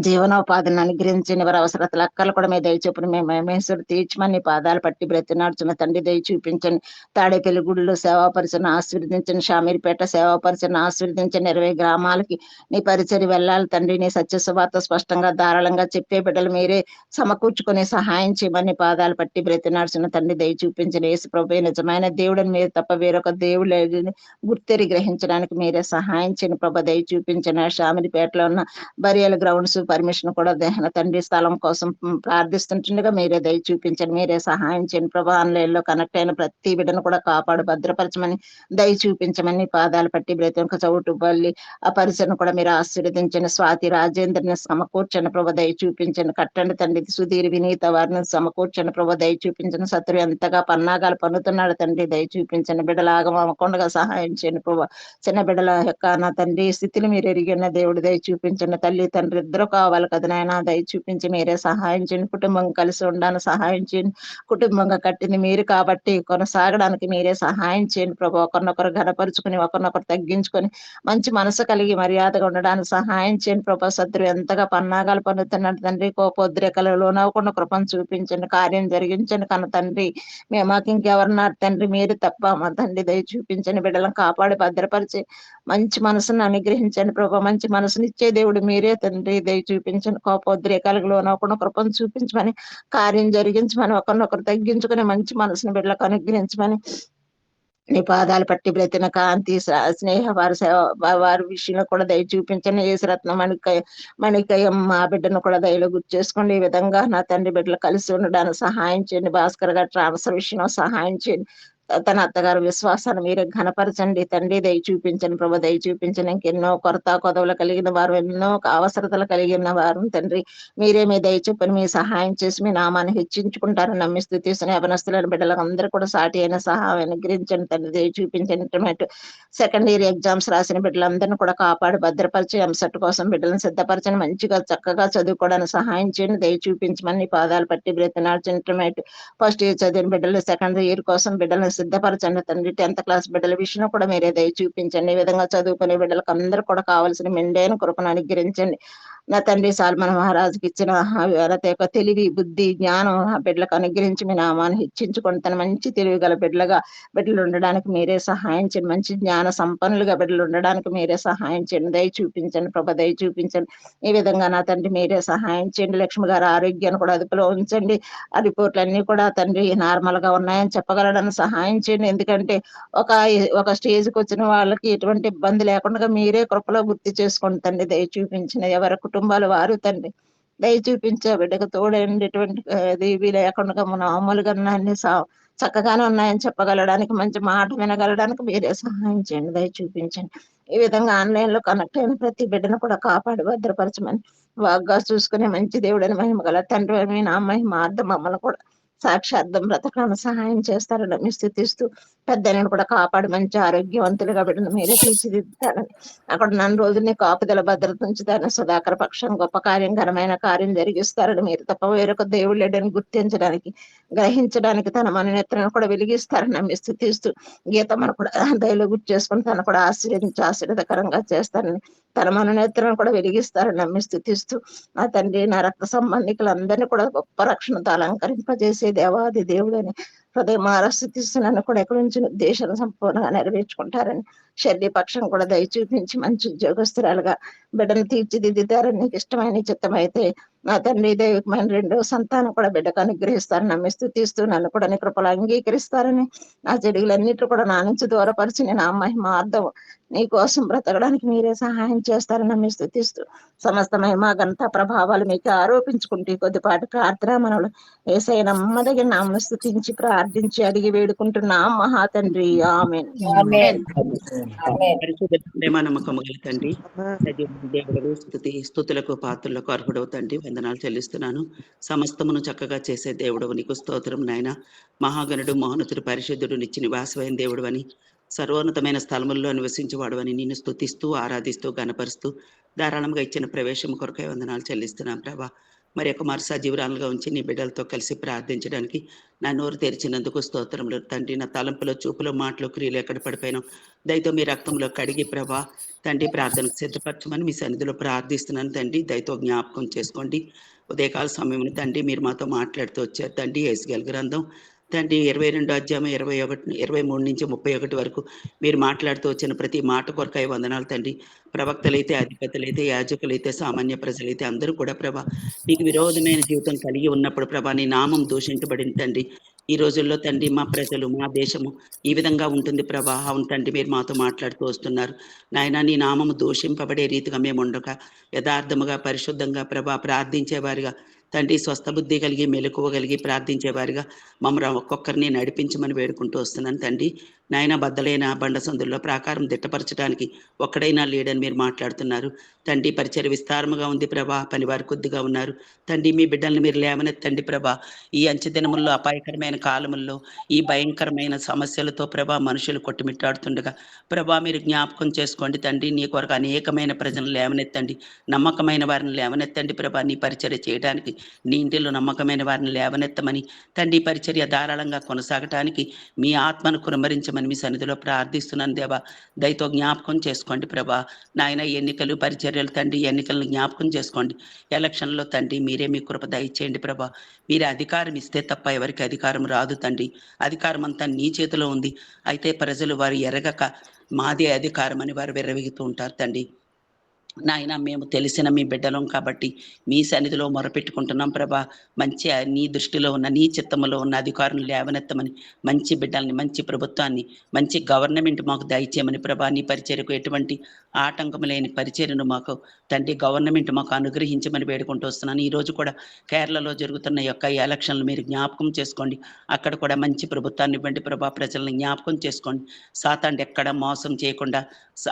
జీవనోపాధిని అనుగ్రహించండి. వారి అవసరతలు అక్కలు కూడా మీ దయ చూపుని మేము మేమేశ్వరు తీర్చమని పాదాలు పట్టి బ్రతినాడుచున్న తండ్రి దయ చూపించండి. తాడేపల్లి గుడిలో సేవా పరిచయను ఆశీర్వదించండి. షామీర్పేట సేవా పరిచయను ఆశీర్వదించండి. 20 గ్రామాలకి నీ పరిచయం వెళ్ళాలి తండ్రి. నీ సత్య సువార్త స్పష్టంగా ధారాళంగా చెప్పే బిడ్డలు మీరే సమకూర్చుకుని సహాయం చేయమని పాదాలు పట్టి బ్రతినాడుచున్న తండ్రి దయ చూపించండి. యేసు ప్రభువే నిజమైన దేవుడని మీరు తప్ప వేరొక దేవుడు లేదని గుర్తెరి గ్రహించడానికి మీరే సహాయం చేయని ప్రభు దయ చూపించండి. షామీర్పేటలో ఉన్న బరియల్ గ్రౌండ్స్ పర్మిషన్ కూడా దేహన తండ్రి స్థలం కోసం ప్రార్థిస్తుంటుండగా మీరే దయ చూపించండి. మీరే సహాయం చేయండి ప్రభా. ఆన్లైన్ లో కనెక్ట్ అయిన ప్రతి బిడ్డను కూడా కాపాడు భద్రపరచమని దయ చూపించమని పాదాలు పట్టి బ్రతిక చౌటు బల్లి ఆ పరిచయను కూడా మీరు ఆశీర్వదించండి. స్వాతి రాజేంద్రని సమకూర్చండి ప్రభా దయ చూపించండి. కట్టండి తండ్రి సుధీర్ వినీత వారిని సమకూర్చండి ప్రభా దయ చూపించండి. శత్రు ఎంతగా పన్నాగాలు పన్నుతున్నాడు తండ్రి దయ చూపించండి. బిడ్డలాగా అమ్మకుండా సహాయం చేయండి ప్రభా. చిన్న బిడ్డల యొక్క నా తండ్రి స్థితిని మీరు ఎరిగిన దేవుడు దయ చూపించండి. తల్లి తండ్రి ఇద్దరు కావాలి కదా నాయన దయ చూపించి మీరే సహాయం చేయండి. కుటుంబం కలిసి ఉండడానికి సహాయం చేయండి. కుటుంబంగా కట్టింది మీరు కాబట్టి కొనసాగడానికి మీరే సహాయం చేయండి ప్రభు. ఒకరినొకరు ఘనపరుచుకుని ఒకరినొకరు తగ్గించుకొని మంచి మనసు కలిగి మర్యాదగా ఉండడానికి సహాయం చేయండి ప్రభు. శత్రువు ఎంతగా పన్నాగాలు పన్నుతున్నట్టు తండ్రి కోపోద్రేకలు లోనవ్వకుండా కృపను చూపించండి. కార్యం జరిగించండి కన్న తండ్రి. మాకు ఇంకెవరున్నారు తండ్రి మీరు తప్ప. మా తండ్రి దయ చూపించండి. బిడ్డలను కాపాడి భద్రపరిచి మంచి మనసును అనుగ్రహించండి ప్రభు. మంచి మనసునిచ్చే దేవుడు మీరే తండ్రి దయ చూపించండి. కోపోద్రేకాలకు లోనవ్వకుండా కృపను చూపించమని కార్యం జరిగించమని ఒకరినొకరు తగ్గించుకుని మంచి మనసును బిడ్డలకు అనుగ్రహించమని నీ పాదాలు పట్టి బ్రతిన కాంతి స్నేహ వారి సేవ వారి విషయంలో కూడా దయ చూపించండి. యేసురత్న మణికయం మా బిడ్డను కూడా దయలో గుర్తు చేసుకోండి. ఈ విధంగా నా తండ్రి బిడ్డలు కలిసి ఉండడానికి సహాయం చేయండి. భాస్కర్ గారు ట్రాన్స్ఫర్ విషయంలో సహాయం చేయండి. తన అత్తగారు విశ్వాసాన్ని మీరే ఘనపరచండి తండ్రి దయ చూపించండి ప్రభు దయ చూపించండి. ఇంకెన్నో కొరత కొదవలు కలిగిన వారు ఎన్నో అవసరతలు కలిగిన వారు తండ్రి మీరే మీ దయ చూపని మీ సహాయం చేసి మీ నామాన్ని హెచ్చించుకుంటారని నమ్మి స్తుతిస్తున్న యవనస్తులైన బిడ్డలకు అందరూ కూడా సాటి అయిన సహాయం అనుగ్రహించండి తండ్రి దయ చూపించండి. సెకండ్ ఇయర్ ఎగ్జామ్స్ రాసిన బిడ్డలందరినీ కూడా కాపాడి భద్రపరిచి ఎంసెట్ కోసం బిడ్డలను సిద్ధపరచని మంచిగా చక్కగా చదువుకోవడానికి సహాయం చేయండి దయ చూపించమని పాదాలు పట్టి బ్రతినాడు. ఫస్ట్ ఇయర్ చదివిన బిడ్డలు సెకండ్ ఇయర్ కోసం బిడ్డలను సిద్ధపరచండి తండ్రి. 10th క్లాస్ బిడ్డల విషయంలో కూడా మీరే దయ చూపించండి. ఈ విధంగా చదువుకునే బిడ్డలకు అందరూ కూడా కావాల్సిన మెండైన కృపను అనుగ్రహించండి. నా తండ్రి సాల్మన్ మహారాజుకి ఇచ్చిన తెలివి బుద్ధి జ్ఞానం ఆ బిడ్డలకు అనుగ్రహించి మీ నామాన్ని హెచ్చించుకొని తన మంచి తెలివి గల బిడ్డలు ఉండడానికి మీరే సహాయం చేయండి. మంచి జ్ఞాన సంపన్నులుగా బిడ్డలు ఉండడానికి మీరే సహాయం చేయండి. దయ చూపించండి ప్రభ దయ చూపించండి. ఈ విధంగా నా తండ్రి మీరే సహాయం చేయండి. లక్ష్మి గారి ఆరోగ్యాన్ని కూడా అదుపులో ఉంచండి. ఆ రిపోర్ట్లు అన్ని కూడా తండ్రి నార్మల్ గా ఉన్నాయని చెప్పగలడానికి సహాయం చేయండి. ఎందుకంటే ఒక స్టేజ్కి వచ్చిన వాళ్ళకి ఎటువంటి ఇబ్బంది లేకుండా మీరే కృపలో గుర్తు చేసుకోండి తండ్రి దయ చూపించిన ఎవరి కుటుంబాలు వారు తండ్రి దయ చూపించే బిడ్డకు తోడండి. ఎటువంటి ఇవి లేకుండా మామూలుగా అన్ని చక్కగానే ఉన్నాయని చెప్పగలడానికి మంచి మాట వినగలడానికి మీరే సహాయం చేయండి దయ చూపించండి. ఈ విధంగా ఆన్లైన్ లో కనెక్ట్ అయిన ప్రతి బిడ్డను కూడా కాపాడి భద్రపరచమని వాగ్గా చూసుకునే మంచి దేవుడని మహిమ గల తండ్రి మీ నా మహిమార్థం మమ్మల్ని కూడా సాక్షార్థం బ్రతకాలను సహాయం చేస్తారని మీ స్థుతిస్తూ పెద్దలను కూడా కాపాడి మంచి ఆరోగ్యవంతులుగా బిడ్డను మీరే తీర్చిదిద్దుతారని అక్కడ నన్ను రోజుని కాపుదల భద్రత ఉంచుతారని సుధాకర పక్షం గొప్ప కార్యం ఘనమైన కార్యం జరిగిస్తారని మీరు తప్ప వేరొక దేవుడు లేడని గుర్తించడానికి గ్రహించడానికి తన మననేత్రను కూడా వెలిగిస్తారని మీ స్థుతిస్తూ గీతమ్మను కూడా దయలో గుర్తు చేసుకుని తను కూడా ఆశీర్వదింకరంగా చేస్తారని తన మననేత్రను కూడా వెలిగిస్తారని నమ్మి స్థుతిస్తూ నా తండ్రి నా రక్త సంబంధికులందరినీ కూడా గొప్ప రక్షణతో అలంకరింపజేసే దేవాది దేవుడని హృదయ స్థితిస్తున్నాను కూడా ఎక్కడి నుంచి ఉద్దేశాన్ని సంపూర్ణంగా నెరవేర్చుకుంటారని శరీర పక్షం కూడా దయ చూపించి మంచి ఉద్యోగస్తురాలుగా బిడ్డను తీర్చిదిద్దుతారని నీకు ఇష్టమైన చిత్తమైతే నా తండ్రి దైవికమైన 2వ సంతానం కూడా బిడ్డకు అనుగ్రహిస్తారని నమ్మి స్థుతిస్తూ నన్ను కూడా నీ కృపలు అంగీకరిస్తారని నా చెడుగులన్నిటి కూడా నా నుంచి దూరపరిచి నేను ఆ మహిమార్థం నీ కోసం బ్రతకడానికి మీరే సహాయం చేస్తారని నమ్మి స్థుతిస్తూ సమస్త మహిమ ఘనత ప్రభావాలు మీకు ఆరోపించుకుంటూ కొద్దిపాటి ప్రార్థన మనలు యేసయ్య నమ్మదగిన నామను స్తుతించి ప్రార్థించి అడిగి వేడుకుంటున్నాం మహా తండ్రి ఆమేన్. ప్రేమ నమ్మకము గల తండ్రి దేవుడు స్తుతులకు పాత్రలకు అర్హుడవు తండ్రి వందనాలు చెల్లిస్తున్నాను. సమస్తమును చక్కగా చేసే దేవుడు నీకు స్తోత్రం నాయన. మహాగణుడు మహోన్నతుడు పరిశుద్ధుడు నిత్య నివాసమైన దేవుడు అని సర్వోన్నతమైన స్థలముల్లో నివసించేవాడు అని నిన్ను స్తుతిస్తూ ఆరాధిస్తూ గణపరుస్తూ ధారాళంగా ఇచ్చిన ప్రవేశం కొరకై వందనాలు చెల్లిస్తున్నాం ప్రభా. మరి యొక్క మరి సజీవురాలుగా ఉంచి నీ బిడ్డలతో కలిసి ప్రార్థించడానికి నా నోరు తెరిచినందుకు స్తోత్రములు తండ్రి. నా తలంపులో, చూపులో, మాటలో, క్రియలు ఎక్కడ పడిపోయినా దయతో మీ రక్తంలో కడిగి ప్రభా తండ్రి ప్రార్థనకు సిద్ధపరచమని మీ సన్నిధిలో ప్రార్థిస్తున్నాను తండ్రి. దయతో జ్ఞాపకం చేసుకోండి. ఉదయకాల సమయంలో తండ్రి మీరు మాతో మాట్లాడుతూ వచ్చారు తండ్రి. యేసుగల గ్రంథం తండ్రి 22 అధ్యాయం 23 నుంచి 31 వరకు మీరు మాట్లాడుతూ వచ్చిన ప్రతి మాట కొరకాయ వందనాలు తండ్రి. ప్రవక్తలైతే, అధిపతులైతే, యాజకులైతే, సామాన్య ప్రజలైతే అందరూ కూడా ప్రభా మీకు విరోధమైన జీవితం కలిగి ఉన్నప్పుడు ప్రభా నీ నామం దూషించబడింది తండ్రి. ఈ రోజుల్లో తండ్రి మా ప్రజలు, మా దేశము ఈ విధంగా ఉంటుంది ప్రభా. అవును తండ్రి మీరు మాతో మాట్లాడుతూ వస్తున్నారు నాయన. నీ నామము దూషింపబడే రీతిగా మేము ఉండక యథార్థముగా, పరిశుద్ధంగా ప్రభా ప్రార్థించేవారిగా తండ్రి, స్వస్థ బుద్ధి కలిగి, మెలకువగలిగి ప్రార్థించేవారిగా మమ్మల్ని ఒక్కొక్కరిని నడిపించమని వేడుకుంటూ వస్తున్నాను తండ్రి. నాయన బద్దలైన బండ సందుల్లో ప్రాకారం దిట్టపరచడానికి ఒక్కడైనా లేడని మీరు మాట్లాడుతున్నారు తండ్రి. పరిచర్య విస్తారముగా ఉంది ప్రభా, పనివారు కొద్దిగా ఉన్నారు తండ్రి. మీ బిడ్డల్ని మీరు లేవనెత్తండి ప్రభా. ఈ అంచె దినముల్లో, అపాయకరమైన కాలముల్లో, ఈ భయంకరమైన సమస్యలతో ప్రభా మనుషులు కొట్టుమిట్టాడుతుండగా ప్రభా మీరు జ్ఞాపకం చేసుకోండి తండ్రి. నీ కొరకు అనేకమైన ప్రజలను లేవనెత్తండి, నమ్మకమైన వారిని లేవనెత్తండి ప్రభా. నీ పరిచర్య చేయడానికి నీ ఇంటిలో నమ్మకమైన వారిని లేవనెత్తమని తండ్రి. పరిచర్య ధారాళంగా కొనసాగటానికి మీ ఆత్మను కురమరించమని మీ సన్నిధిలో ప్రార్థిస్తున్నాను దేవా. దయతో జ్ఞాపకం చేసుకోండి ప్రభా. నాయన ఎన్నికలు, పరిచర్యలు తండ్రి, ఎన్నికలను జ్ఞాపకం చేసుకోండి. ఎలక్షన్లో తండ్రి మీరే మీ కృప దయచేయండి ప్రభా. మీరే అధికారం ఇస్తే తప్ప ఎవరికి అధికారం రాదు తండ్రి. అధికారం అంతా నీ చేతిలో ఉంది. అయితే ప్రజలు వారు ఎరగక మాదే అధికారం అని వారు విర్రవీగుతూ ఉంటారు తండ్రి. నాయన మేము తెలిసిన మీ బిడ్డలం కాబట్టి మీ సన్నిధిలో మొరపెట్టుకుంటున్నాం ప్రభా. మంచి నీ దృష్టిలో ఉన్న, నీ చిత్తములో ఉన్న అధికారులను లేవనెత్తమని, మంచి బిడ్డల్ని, మంచి ప్రభుత్వాన్ని, మంచి గవర్నమెంట్ మాకు దయచేయమని ప్రభా. నీ పరిచర్యకు ఎటువంటి ఆటంకం లేని పరిచర్యను మాకు తండ్రి గవర్నమెంట్ మాకు అనుగ్రహించమని వేడుకుంటూ వస్తున్నాను. ఈరోజు కూడా కేరళలో జరుగుతున్న యొక్క ఎలక్షన్లు మీరు జ్ఞాపకం చేసుకోండి. అక్కడ కూడా మంచి ప్రభుత్వాన్ని ఇవ్వండి ప్రభా. ప్రజలను జ్ఞాపకం చేసుకోండి. సాతాండు ఎక్కడ మోసం చేయకుండా,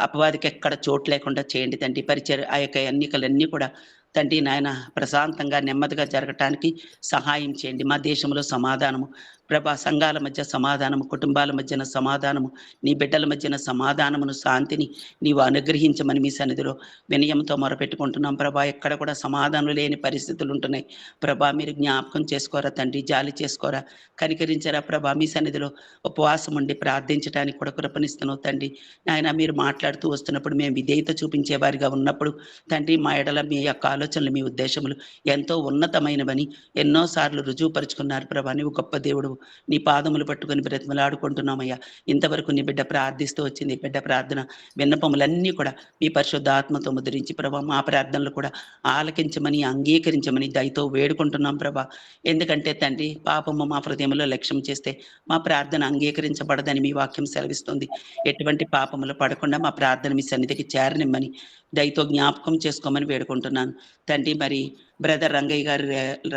అపవాదికి ఎక్కడ చోటు లేకుండా చేయండి తండ్రి. పరిచర్య ఆ యొక్క ఎన్నికలన్నీ కూడా తండ్రి నాయన ప్రశాంతంగా, నెమ్మదిగా జరగటానికి సహాయం చేయండి. మా దేశంలో సమాధానము ప్రభా, సంఘాల మధ్య సమాధానము, కుటుంబాల మధ్యన సమాధానము, నీ బిడ్డల మధ్యన సమాధానమును, శాంతిని నీవు అనుగ్రహించమని మీ సన్నిధిలో వినయంతో మొరపెట్టుకుంటున్నాం ప్రభా. ఎక్కడ కూడా సమాధానం లేని పరిస్థితులు ఉంటున్నాయి ప్రభా. మీరు జ్ఞాపకం చేసుకోరా తండ్రి, జాలి చేసుకోరా, కనికరించరా ప్రభా. మీ సన్నిధిలో ఉపవాసం ఉండి ప్రార్థించడానికి కూడా కృపనిస్తున్నావు తండ్రి. నాయన మీరు మాట్లాడుతూ వస్తున్నప్పుడు మేము విధేయత చూపించే వారిగా ఉన్నప్పుడు తండ్రి మా ఎడల మీ యొక్క ఆలోచనలు, మీ ఉద్దేశములు ఎంతో ఉన్నతమైనవని ఎన్నోసార్లు రుజువుపరుచుకున్నారు ప్రభా. నీవు గొప్ప దేవుడు. నీ పాదములు పట్టుకొని బ్రతిమలాడుకుంటున్నామయ్యా. ఇంతవరకు నీ బిడ్డ ప్రార్థిస్తూ వచ్చింది. బిడ్డ ప్రార్థన విన్నపములన్నీ కూడా మీ పరిశుద్ధ ఆత్మతో ముద్రించి ప్రభా మా ప్రార్థనలు కూడా ఆలకించమని, అంగీకరించమని దయతో వేడుకుంటున్నాం ప్రభా. ఎందుకంటే తండ్రి పాపము మా హృదయంలో లక్ష్యం చేస్తే మా ప్రార్థన అంగీకరించబడదని మీ వాక్యం సెలవిస్తుంది. ఎటువంటి పాపములు పడకుండా మా ప్రార్థన మీ సన్నిధికి చేరనిమ్మని దయతో జ్ఞాపకం చేసుకోమని వేడుకుంటున్నాను తండ్రి. మరి బ్రదర్ రంగయ్య గారి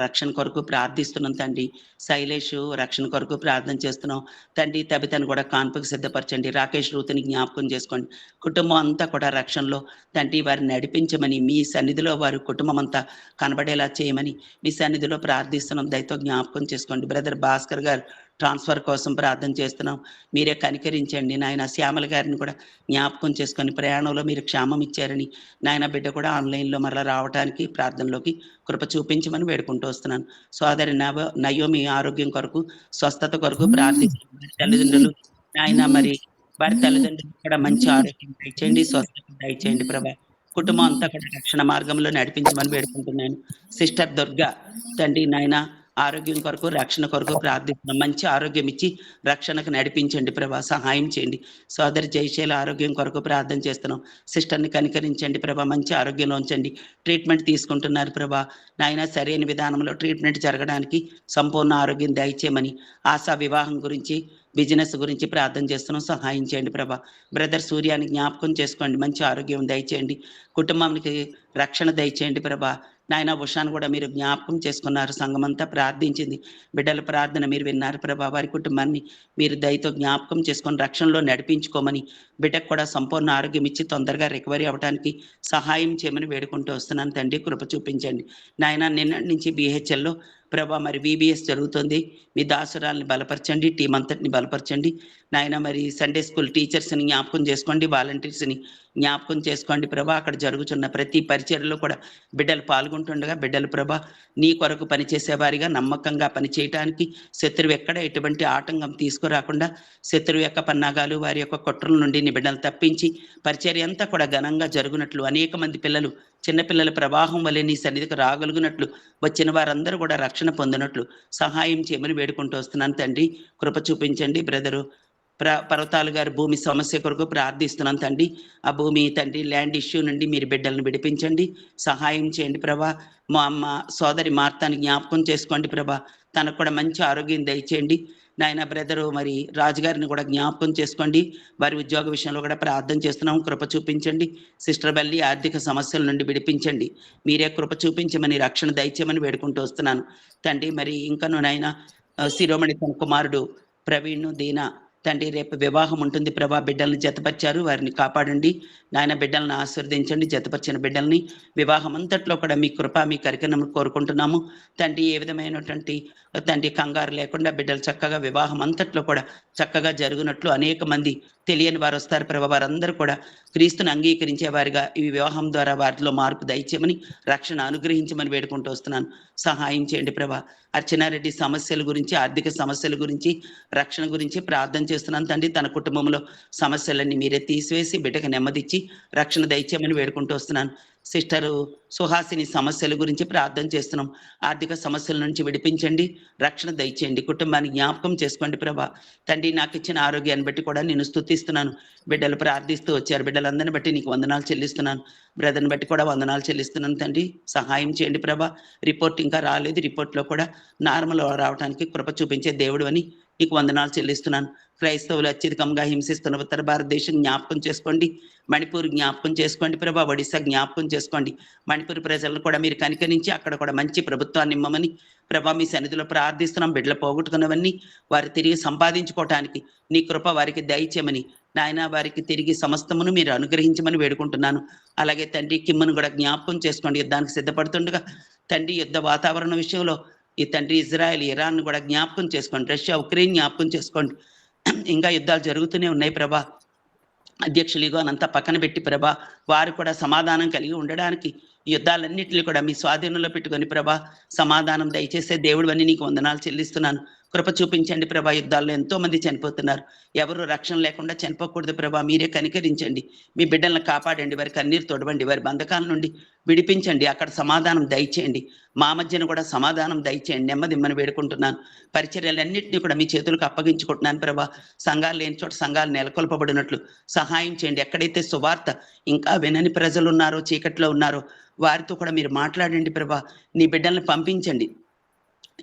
రక్షణ కొరకు ప్రార్థిస్తున్నాం తండ్రి. శైలేష్ రక్షణ కొరకు ప్రార్థన చేస్తున్నాం తండ్రి. తబితను కూడా కాన్పుకు సిద్ధపరచండి. రాకేష్ రూతుని జ్ఞాపకం చేసుకోండి. కుటుంబం అంతా కూడా రక్షణలో తండ్రి వారిని నడిపించమని, మీ సన్నిధిలో వారి కుటుంబం అంతా కనబడేలా చేయమని మీ సన్నిధిలో ప్రార్థిస్తున్నాం. దయతో జ్ఞాపకం చేసుకోండి. బ్రదర్ భాస్కర్ గారు ట్రాన్స్ఫర్ కోసం ప్రార్థన చేస్తున్నాం. మీరే కనికరించండి నాయన. శ్యామల గారిని కూడా జ్ఞాపకం చేసుకొని ప్రయాణంలో మీరు క్షేమం ఇచ్చారని నాయన బిడ్డ కూడా ఆన్లైన్లో మరలా రావడానికి ప్రార్థనలోకి కృప చూపించమని వేడుకుంటూ వస్తున్నాను. సోదరి నయోమి ఆరోగ్యం కొరకు, స్వస్థత కొరకు ప్రార్థించండి. తల్లిదండ్రులు నాయన మరి వారి తల్లిదండ్రులు కూడా మంచి ఆరోగ్యం దయచేయండి, స్వస్థత దయచేయండి ప్రభా. కుటుంబం అంతా కూడా రక్షణ మార్గంలో నడిపించమని వేడుకుంటున్నాను. సిస్టర్ దుర్గా తండ్రి నాయన ఆరోగ్యం కొరకు, రక్షణ కొరకు ప్రార్థిస్తున్నాం. మంచి ఆరోగ్యం ఇచ్చి రక్షణకు నడిపించండి ప్రభా, సహాయం చేయండి. సోదరి జయశీల ఆరోగ్యం కొరకు ప్రార్థన చేస్తున్నాం. సిస్టర్ని కనికరించండి ప్రభా, మంచి ఆరోగ్యంలో ఉంచండి. ట్రీట్మెంట్ తీసుకుంటున్నారు ప్రభా నాయన. సరైన విధానంలో ట్రీట్మెంట్ జరగడానికి సంపూర్ణ ఆరోగ్యం దయచేయమని, ఆశా వివాహం గురించి, బిజినెస్ గురించి ప్రార్థన చేస్తున్నాం. సహాయం చేయండి ప్రభా. బ్రదర్ సూర్యాన్ని జ్ఞాపకం చేసుకోండి. మంచి ఆరోగ్యం దయచేయండి. కుటుంబానికి రక్షణ దయచేయండి ప్రభా నాయన. ఉషాను కూడా మీరు జ్ఞాపకం చేసుకున్నారు. సంఘమంతా ప్రార్థించింది. బిడ్డల ప్రార్థన మీరు విన్నారు ప్రభా. వారి కుటుంబాన్ని మీరు దయతో జ్ఞాపకం చేసుకొని రక్షణలో నడిపించుకోమని, బిడ్డకు కూడా సంపూర్ణ ఆరోగ్యం ఇచ్చి తొందరగా రికవరీ అవ్వడానికి సహాయం చేయమని వేడుకుంటూ వస్తున్నాను తండ్రి. కృప చూపించండి నాయన. నిన్నటి నుంచి BHLలో ప్రభా మరి VBS జరుగుతుంది, మీ దాసురాల్ని బలపరచండి, టీం అంతటిని బలపరచండి నాయన. మరి సండే స్కూల్ టీచర్స్ని జ్ఞాపకం చేసుకోండి, వాలంటీర్స్ని జ్ఞాపకం చేసుకోండి ప్రభా. అక్కడ జరుగుతున్న ప్రతి పరిచర్యలో కూడా బిడ్డలు పాల్గొంటుండగా బిడ్డలు ప్రభా నీ కొరకు పనిచేసేవారిగా నమ్మకంగా పనిచేయటానికి శత్రువు ఎక్కడ ఎటువంటి ఆటంకం తీసుకురాకుండా శత్రువు యొక్క పన్నాగాలు వారి యొక్క కుట్రల నుండి నీ బిడ్డలు తప్పించి పరిచర్య అంతా కూడా ఘనంగా జరుగునట్లు, అనేక మంది పిల్లలు చిన్నపిల్లల ప్రవాహం వలె నీ సన్నిధికి రాగలుగునట్లు, వచ్చిన వారందరూ కూడా రక్షణ పొందినట్లు సహాయం చేయమని వేడుకుంటూ వస్తున్నాను తండ్రి. కృప చూపించండి. బ్రదరు పర్వతాలు గారి భూమి సమస్య కొరకు ప్రార్థిస్తున్నాను తండ్రి. ఆ భూమి తండ్రి ల్యాండ్ ఇష్యూ నుండి మీరు బిడ్డలను విడిపించండి, సహాయం చేయండి ప్రభా. మా అమ్మ సోదరి మార్తాని జ్ఞాపకం చేసుకోండి ప్రభా, తనకు కూడా మంచి ఆరోగ్యం దయచేయండి నాయన. బ్రదరు మరి రాజుగారిని కూడా జ్ఞాపకం చేసుకోండి, వారి ఉద్యోగ విషయంలో కూడా ప్రార్థన చేస్తున్నాం, కృప చూపించండి. సిస్టర్ బల్లి ఆర్థిక సమస్యల నుండి విడిపించండి, మీరే కృప చూపించమని రక్షణ దయచేయమని వేడుకుంటూ వస్తున్నాను తండ్రి. మరి ఇంకను నాయన శిరోమణి తన కుమారుడు ప్రవీణ్ దీనా తండ్రి రేపు వివాహం ఉంటుంది ప్రభా, బిడ్డల్ని జతపరిచారు, వారిని కాపాడండి నాయన. బిడ్డలను ఆశీర్వదించండి, జతపరిచిన బిడ్డల్ని వివాహం అంతట్లో కూడా మీ కృప మీ కరికరం కోరుకుంటున్నాము తండ్రి. ఏ విధమైనటువంటి తండ్రి కంగారు లేకుండా బిడ్డలు చక్కగా వివాహం అంతట్లో కూడా చక్కగా జరుగునట్లు అనేక మంది తెలియని వారు వస్తారు ప్రభా, వారందరూ కూడా క్రీస్తుని అంగీకరించే వారిగా ఈ వివాహం ద్వారా వారిలో మార్పు దయచేయమని రక్షణ అనుగ్రహించమని వేడుకుంటూ వస్తున్నాను, సహాయం చేయండి ప్రభా. అర్చనారెడ్డి సమస్యల గురించి, ఆర్థిక సమస్యల గురించి, రక్షణ గురించి ప్రార్థన చేస్తున్నాను తండ్రి. తన కుటుంబంలో సమస్యలన్నీ మీరే తీసివేసి బిడ్డకు నెమ్మదిచ్చి రక్షణ దయచేయమని వేడుకుంటూ వస్తున్నాను. సిస్టరు సుహాసిని సమస్యల గురించి ప్రార్థన చేస్తున్నాం, ఆర్థిక సమస్యల నుంచి విడిపించండి, రక్షణ దయచేయండి, కుటుంబాన్ని జ్ఞాపకం చేసుకోండి ప్రభా తండ్రి. నాకు ఇచ్చిన ఆరోగ్యాన్ని బట్టి కూడా నేను స్తుతిస్తున్నాను. బిడ్డలు ప్రార్థిస్తూ వచ్చారు, బిడ్డలందరిని బట్టి నీకు వందనాలు చెల్లిస్తున్నాను, బ్రదర్ని బట్టి కూడా వందనాలు చెల్లిస్తున్నాను తండ్రి. సహాయం చేయండి ప్రభా. రిపోర్ట్ ఇంకా రాలేదు, రిపోర్ట్లో కూడా నార్మల్ రావడానికి కృప చూపించే దేవుడు అని నీకు వందనాలు చెల్లిస్తున్నాను. క్రైస్తవులు అత్యధికంగా హింసిస్తున్న ఉత్తర భారతదేశం జ్ఞాపకం చేసుకోండి, మణిపూర్ జ్ఞాపకం చేసుకోండి ప్రభా, ఒడిశా జ్ఞాపకం చేసుకోండి. మణిపూర్ ప్రజలను కూడా మీరు కనికరించి అక్కడ కూడా మంచి ప్రభుత్వాన్ని ఇమ్మమని ప్రభా మీ సన్నిధిలో ప్రార్థిస్తున్నాం. బిడ్డలు పోగొట్టుకున్నవన్నీ వారు తిరిగి సంపాదించుకోవటానికి నీ కృప వారికి దయచేయమని నాయన, వారికి తిరిగి సమస్తమును మీరు అనుగ్రహించమని వేడుకుంటున్నాను. అలాగే తండ్రి కిమ్మును కూడా జ్ఞాపకం చేసుకోండి, యుద్ధానికి సిద్ధపడుతుండగా తండ్రి యుద్ధ వాతావరణ విషయంలో ఈ తండ్రి ఇజ్రాయెల్ ఇరాన్ కూడా జ్ఞాపకం చేసుకోండి, రష్యా ఉక్రెయిన్ జ్ఞాపకం చేసుకోండి. ఇంకా యుద్ధాలు జరుగుతూనే ఉన్నాయి ప్రభా. అధ్యక్షులు అనంతా పక్కన పెట్టి ప్రభా వారు కూడా సమాధానం కలిగి ఉండడానికి యుద్ధాలన్నింటినీ కూడా మీ స్వాధీనంలో పెట్టుకొని ప్రభా సమాధానం దయచేసే దేవుడు అని నీకు వందనాలు చెల్లిస్తున్నాను. కృప చూపించండి ప్రభా. యుద్ధాల్లో ఎంతో మంది చనిపోతున్నారు, ఎవరు రక్షణ లేకుండా చనిపోకూడదు ప్రభా. మీరే కనికరించండి, మీ బిడ్డలను కాపాడండి, వారి కన్నీరు తొడవండి, వారి బంధకాల నుండి విడిపించండి, అక్కడ సమాధానం దయచేయండి, మా మధ్యన కూడా సమాధానం దయచేయండి, నెమ్మదిమ్మని వేడుకుంటున్నాను. పరిచర్యలన్నింటినీ కూడా మీ చేతులకు అప్పగించుకుంటున్నాను ప్రభా. సంఘాలు లేని చోట సంఘాలు నెలకొల్పబడినట్లు సహాయం చేయండి. ఎక్కడైతే సువార్త ఇంకా వినని ప్రజలు ఉన్నారో, చీకట్లో ఉన్నారో వారితో కూడా మీరు మాట్లాడండి ప్రభా. నీ బిడ్డల్ని పంపించండి.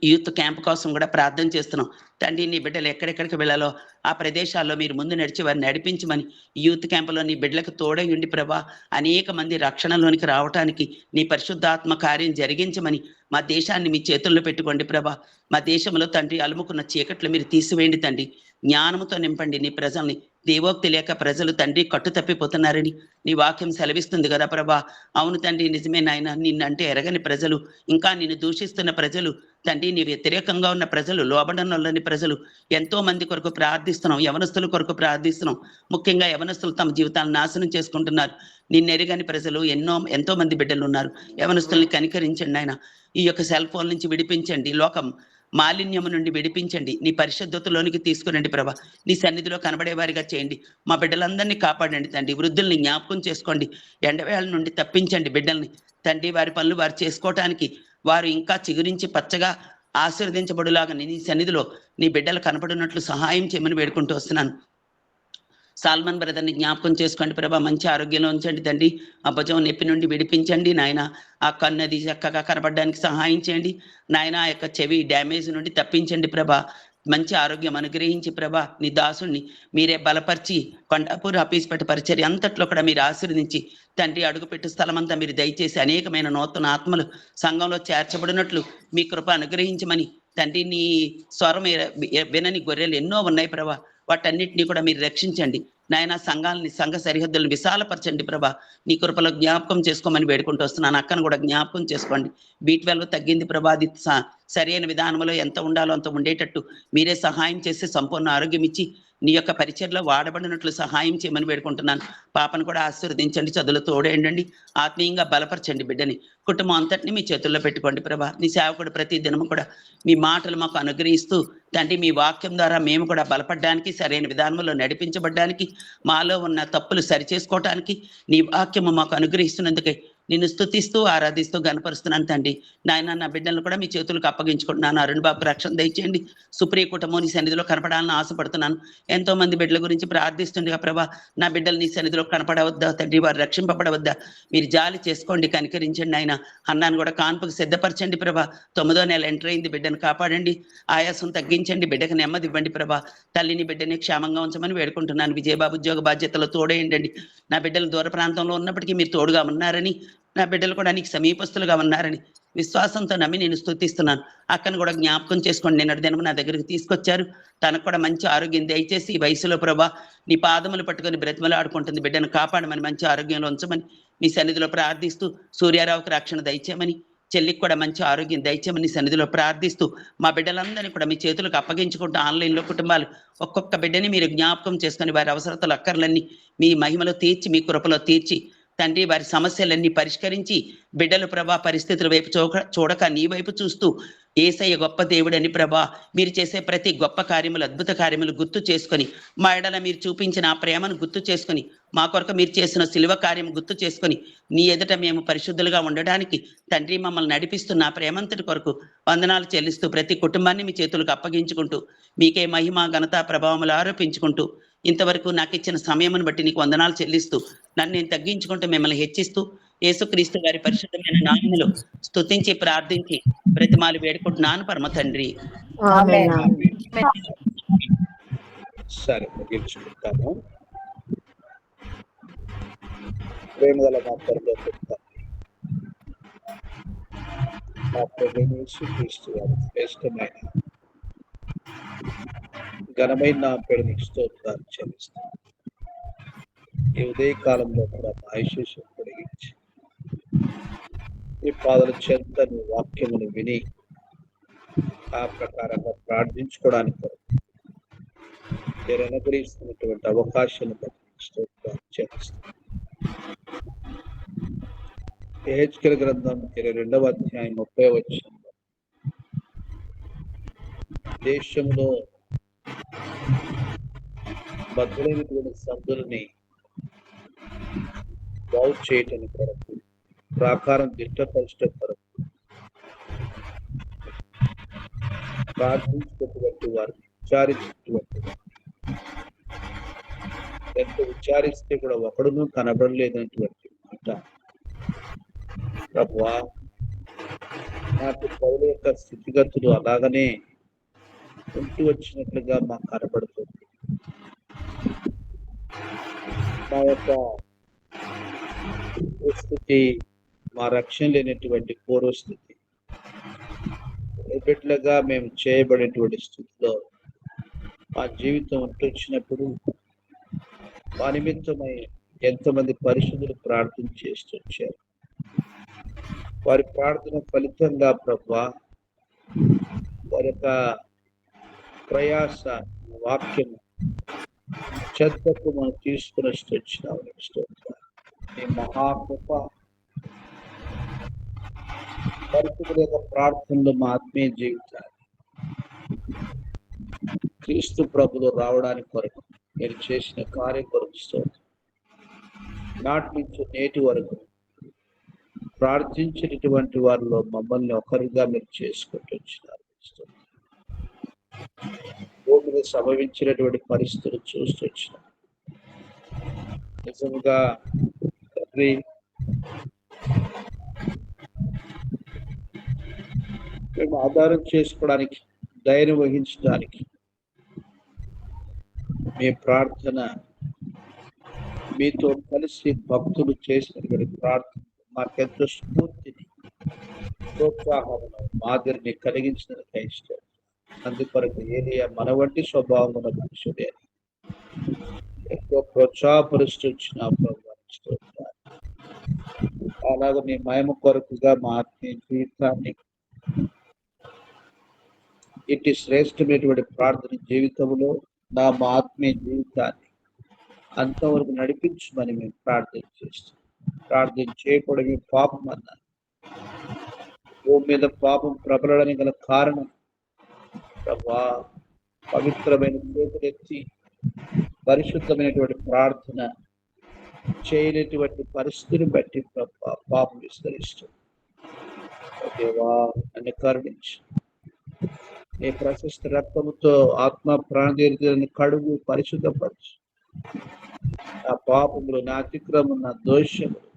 యూత్ క్యాంప్ కోసం కూడా ప్రార్థన చేస్తున్నాం తండ్రి. నీ బిడ్డలు ఎక్కడెక్కడికి వెళ్ళాలో ఆ ప్రదేశాల్లో మీరు ముందు నడిచి వారిని నడిపించమని, యూత్ క్యాంపులో నీ బిడ్డలకు తోడై ఉండి ప్రభా అనేక మంది రక్షణలోనికి రావటానికి నీ పరిశుద్ధాత్మ కార్యం జరిగించమని మా దేశాన్ని మీ చేతుల్లో పెట్టుకోండి ప్రభా. మా దేశంలో తండ్రి అలుముకున్న చీకట్లు మీరు తీసివేయండి తండ్రి, జ్ఞానంతో నింపండి నీ ప్రజల్ని. దేవోక్తి లేక ప్రజలు తండ్రి కట్టు తప్పిపోతున్నారని నీ వాక్యం సెలవిస్తుంది కదా ప్రభా. అవును తండ్రి, నిజమే నాయన. నిన్నంటే ఎరగని ప్రజలు, ఇంకా నిన్ను దూషిస్తున్న ప్రజలు తండ్రి, నీ వ్యతిరేకంగా ఉన్న ప్రజలు, లోబడంలోని ప్రజలు ఎంతో మంది కొరకు ప్రార్థిస్తున్నాం, యవనస్తుల కొరకు ప్రార్థిస్తున్నాం. ముఖ్యంగా యవనస్తులు తమ జీవితాలను నాశనం చేసుకుంటున్నారు. నిన్నెరగని ప్రజలు ఎంతో మంది బిడ్డలు ఉన్నారు. యవనస్తుల్ని కనికరించండి ఆయన. ఈ యొక్క సెల్ ఫోన్ నుంచి విడిపించండి, లోకం మాలిన్యము నుండి విడిపించండి, నీ పరిశుద్ధతలోనికి తీసుకురండి ప్రభా. నీ సన్నిధిలో కనబడే వారిగా చేయండి. మా బిడ్డలందరినీ కాపాడండి తండ్రి. వృద్ధుల్ని జ్ఞాపకం చేసుకోండి, ఎండవేళ నుండి తప్పించండి బిడ్డల్ని తండ్రి. వారి పనులు వారు చేసుకోవటానికి వారు ఇంకా చిగురించి పచ్చగా ఆశీర్వదించబడులాగా నీ సన్నిధిలో నీ బిడ్డలు కనపడినట్లు సహాయం చేయమని వేడుకుంటూ వస్తున్నాను. సాల్మన్ బ్రదర్ని జ్ఞాపకం చేసుకోండి ప్రభా. మంచి ఆరోగ్యంలో ఉంచండి తండ్రి. ఆ భుజం నొప్పి నుండి విడిపించండి నాయన. ఆ కన్నది చక్కగా కనబడడానికి సహాయం చేయండి నాయన. ఆ యొక్క చెవి డ్యామేజ్ నుండి తప్పించండి ప్రభా. మంచి ఆరోగ్యం అనుగ్రహించి ప్రభా నీ దాసుని మీరే బలపరిచి కొండాపూర్ హపీస్పేట పరిచర్య అంతట్లో కూడా మీరు ఆశీర్వదించి తండ్రి అడుగుపెట్టు స్థలం అంతా మీరు దయచేసి అనేకమైన నూతన ఆత్మలు సంఘంలో చేర్చబడినట్లు మీ కృప అనుగ్రహించమని తండ్రి. నీ స్వరం వినని గొర్రెలు ఎన్నో ఉన్నాయి ప్రభా, వాటన్నిటినీ కూడా మీరు రక్షించండి. నాయన సంఘాలని సంఘ సరిహద్దులను విశాలపరచండి ప్రభా. నీ కృపలో జ్ఞాపకం చేసుకోమని వేడుకుంటూ వస్తున్నాను. అక్కను కూడా జ్ఞాపకం చేసుకోండి. B12 తగ్గింది ప్రభా. అది సరైన విధానంలో ఎంత ఉండాలో అంత ఉండేటట్టు మీరే సహాయం చేసి సంపూర్ణ ఆరోగ్యం ఇచ్చి నీ యొక్క పరిచర్లో వాడబడినట్లు సహాయం చేయమని వేడుకుంటున్నాను. పాపను కూడా ఆశీర్వదించండి, చదువులు తోడేయండి, ఆత్మీయంగా బలపరచండి బిడ్డని. కుటుంబం అంతటిని మీ చేతుల్లో పెట్టుకోండి ప్రభా. నీ సేవకుడు ప్రతి దినము కూడా మీ మాటలు మాకు అనుగ్రహిస్తూ తండ్రి మీ వాక్యం ద్వారా మేము కూడా బలపడడానికి, సరైన విధానంలో నడిపించబడడానికి, మాలో ఉన్న తప్పులు సరిచేసుకోవటానికి నీ వాక్యము మాకు అనుగ్రహిస్తున్నందుకే నిన్ను స్తుతిస్తూ ఆరాధిస్తూ గనపరుస్తున్నాను తండ్రి. నాయన నా బిడ్డలను కూడా మీ చేతులకు అప్పగించుకుంటున్నాను. అరుణ్ బాబుకు రక్షణ దయచేయండి. సుప్రియ కుటుంబం నీ సన్నిధిలో కనపడాలని ఆశపడుతున్నాను. ఎంతో మంది బిడ్డల గురించి ప్రార్థిస్తుండగా ప్రభా, నా బిడ్డలు నీ సన్నిధిలో కనపడవద్దా తండ్రి, వారు రక్షింపబడవద్దా? మీరు జాలి చేసుకోండి, కనికరించండి ఆయన. అన్నాను కూడా కాన్పుకు సిద్ధపరచండి ప్రభా. 9వ నెల ఎంటర్ అయింది, బిడ్డను కాపాడండి, ఆయాసం తగ్గించండి, బిడ్డకు నెమ్మది ఇవ్వండి ప్రభా. తల్లిని బిడ్డని క్షేమంగా ఉంచమని వేడుకుంటున్నాను. విజయబాబు ఉద్యోగ బాధ్యతలు తోడేయండి. నా బిడ్డలు దూర ప్రాంతంలో ఉన్నప్పటికీ మీరు తోడుగా ఉన్నారని, నా బిడ్డలు కూడా నీకు సమీపస్తులుగా ఉన్నారని విశ్వాసంతో నమ్మి నేను స్తుతిస్తున్నాను. అక్కను కూడా జ్ఞాపకం చేసుకోండి. నిన్నటి దినము నా దగ్గరికి తీసుకొచ్చారు. తనకు కూడా మంచి ఆరోగ్యం దయచేసి ఈ వయసులో ప్రభా నీ పాదములు పట్టుకొని బ్రతిమలు ఆడుకుంటుంది, బిడ్డను కాపాడమని, మంచి ఆరోగ్యంలో ఉంచమని మీ సన్నిధిలో ప్రార్థిస్తూ, సూర్యారావుకి రక్షణ దయచేయమని, చెల్లికి కూడా మంచి ఆరోగ్యం దయచేయమని సన్నిధిలో ప్రార్థిస్తూ, మా బిడ్డలందరినీ కూడా మీ చేతులకు అప్పగించుకుంటూ ఆన్లైన్లో కుటుంబాలు ఒక్కొక్క బిడ్డని మీరు జ్ఞాపకం చేసుకొని వారి అవసరతలు అక్కర్లన్నీ మీ మహిమలో తీర్చి, మీ కృపలో తీర్చి తండ్రి వారి సమస్యలన్నీ పరిష్కరించి, బిడ్డలు ప్రభా పరిస్థితుల వైపు చూడక నీ వైపు చూస్తూ యేసయ్య గొప్ప దేవుడని ప్రభా మీరు చేసే ప్రతి గొప్ప కార్యములు, అద్భుత కార్యములు గుర్తు చేసుకొని, మా ఎడల మీరు చూపించిన ఆ ప్రేమను గుర్తు చేసుకొని, మా కొరకు మీరు చేసిన శిలువ కార్యం గుర్తు చేసుకొని, నీ ఎదుట మేము పరిశుద్ధులుగా ఉండడానికి తండ్రి మమ్మల్ని నడిపిస్తున్న ఆ ప్రేమంతటి కొరకు వందనాలు చెల్లిస్తూ, ప్రతి కుటుంబాన్ని మీ చేతులకు అప్పగించుకుంటూ, మీకే మహిమ ఘనత ప్రభావములు ఆరోపించుకుంటూ, ఇంతవరకు నాకు ఇచ్చిన సమయమును బట్టి నీకు వందనాలు చెల్లిస్తూ, నన్ను నేను తగ్గించుకుంటూ మిమ్మల్ని హెచ్చిస్తూ, యేసుక్రీస్తు గారి పరిశుద్ధమైన నామములో స్తుతించి ప్రార్థించి బ్రతిమాలు వేడుకుంటున్నాను పరమ తండ్రి. ఆమేన్. సరే, ముగించుకుంటాను. ప్రేమగల మా పరలోక తండ్రి, మా ప్రభువైన యేసుక్రీస్తు వారి శ్రేష్టమైన ఘనమైన నా పేరు నీకు స్తోత్రాలు చెల్లిస్తాను. ఈ ఉదయకాలంలో కూడా మా ఐశ్వర్యం పొడిగించి ఈ పాదల చెంత నీ వాక్యమును విని ఆ ప్రకారంగా ప్రార్థించుకోవడానికి మీరు అనుగ్రహిస్తున్నటువంటి అవకాశాన్ని బట్టి స్తోత్రాలు చెల్లిస్తాను. యెహెజ్కేలు గ్రంథం 22వ అధ్యాయం 30వ వచనంలో దేశంలో బద్దలైనటువంటి సందులని బాగు చేయటానికి కొరకు, ప్రాకారం దిట్టపరచడం కొరకు ప్రార్థించినటువంటి వారిని విచారించినటువంటి ఎంత విచారిస్తే కూడా ఒకడును కనబడలేనటువంటి మాట ప్రభువా, నాకు పౌలు యొక్క స్థితిగతులు అలాగనే ఉంటూ వచ్చినట్లుగా మాకు కనబడుతుంది. మా యొక్క స్థితి, మా రక్షణ లేనటువంటి పూర్వస్థితి, బిడ్డలుగా మేము చేయబడేటువంటి స్థితిలో మా జీవితం ఉంటూ వచ్చినప్పుడు మా నిమిత్తమై ఎంతమంది పరిశుద్ధులు ప్రార్థన చేస్తూ వచ్చారు. వారి ప్రార్థన ఫలితంగా ప్రభువా వారి యొక్క ప్రయాస వాక్యం చెద్దకు మనం తీసుకుని వచ్చినావు. ఈ మహాకృప పరిస్థితుల యొక్క ప్రార్థనలు మా ఆత్మీయ జీవితాలు క్రీస్తు ప్రభులు రావడానికి కొరకు మీరు చేసిన కార్యం కొరకు నాటి నుంచి నేటి వరకు ప్రార్థించినటువంటి వారిలో మమ్మల్ని ఒకరిగా మీరు చేసుకుంటూ వచ్చినారు. భూమిలో సంభవించినటువంటి పరిస్థితులు చూస్తూ వచ్చినారు. నిజంగా తండ్రి, మేము ఆధారం చేసుకోవడానికి, ధైర్యం వహించడానికి మీ ప్రార్థన, మీతో కలిసి భక్తులు చేసినటువంటి ప్రార్థన మాకెంతో స్ఫూర్తిని, ప్రోత్సాహమును, మాదిరిని కలిగించినందుకు ఇష్టం. అందుకొరకు ఏలియా మన వంటి స్వభావం ఉన్న మనుషుడే ఎక్కువ ప్రోత్సాహపరుస్తూ వచ్చిన ప్రభువానికి స్తోత్రాలు. అలాగే నీ మహిమ కొరకుగా మా ఆత్మీయ జీవితాన్ని ఇటు శ్రేష్టమైనటువంటి ప్రార్థన జీవితంలో మా ఆత్మీయ జీవితాన్ని అంతవరకు నడిపించమని మేము ప్రార్థన చేస్తాం. ప్రార్థన చేయకూడదు పాపం అన్నారు. భూమి మీద పాపం ప్రబలడానికి గల కారణం ప్రభా పవిత్రమైన చేతులెత్తి పరిశుద్ధమైనటువంటి ప్రార్థన చేయలేటువంటి పరిస్థితిని బట్టి ప్రభా పాపం విస్తరిస్తుంది. దేవా నన్ను కరుణించు. నీ ప్రశస్త రక్తముతో ఆత్మ ప్రాణదేవులను కడుగు పరిశుద్ధపరచు. నా పాపములు, నా అతిక్రమం, నా దోషములు,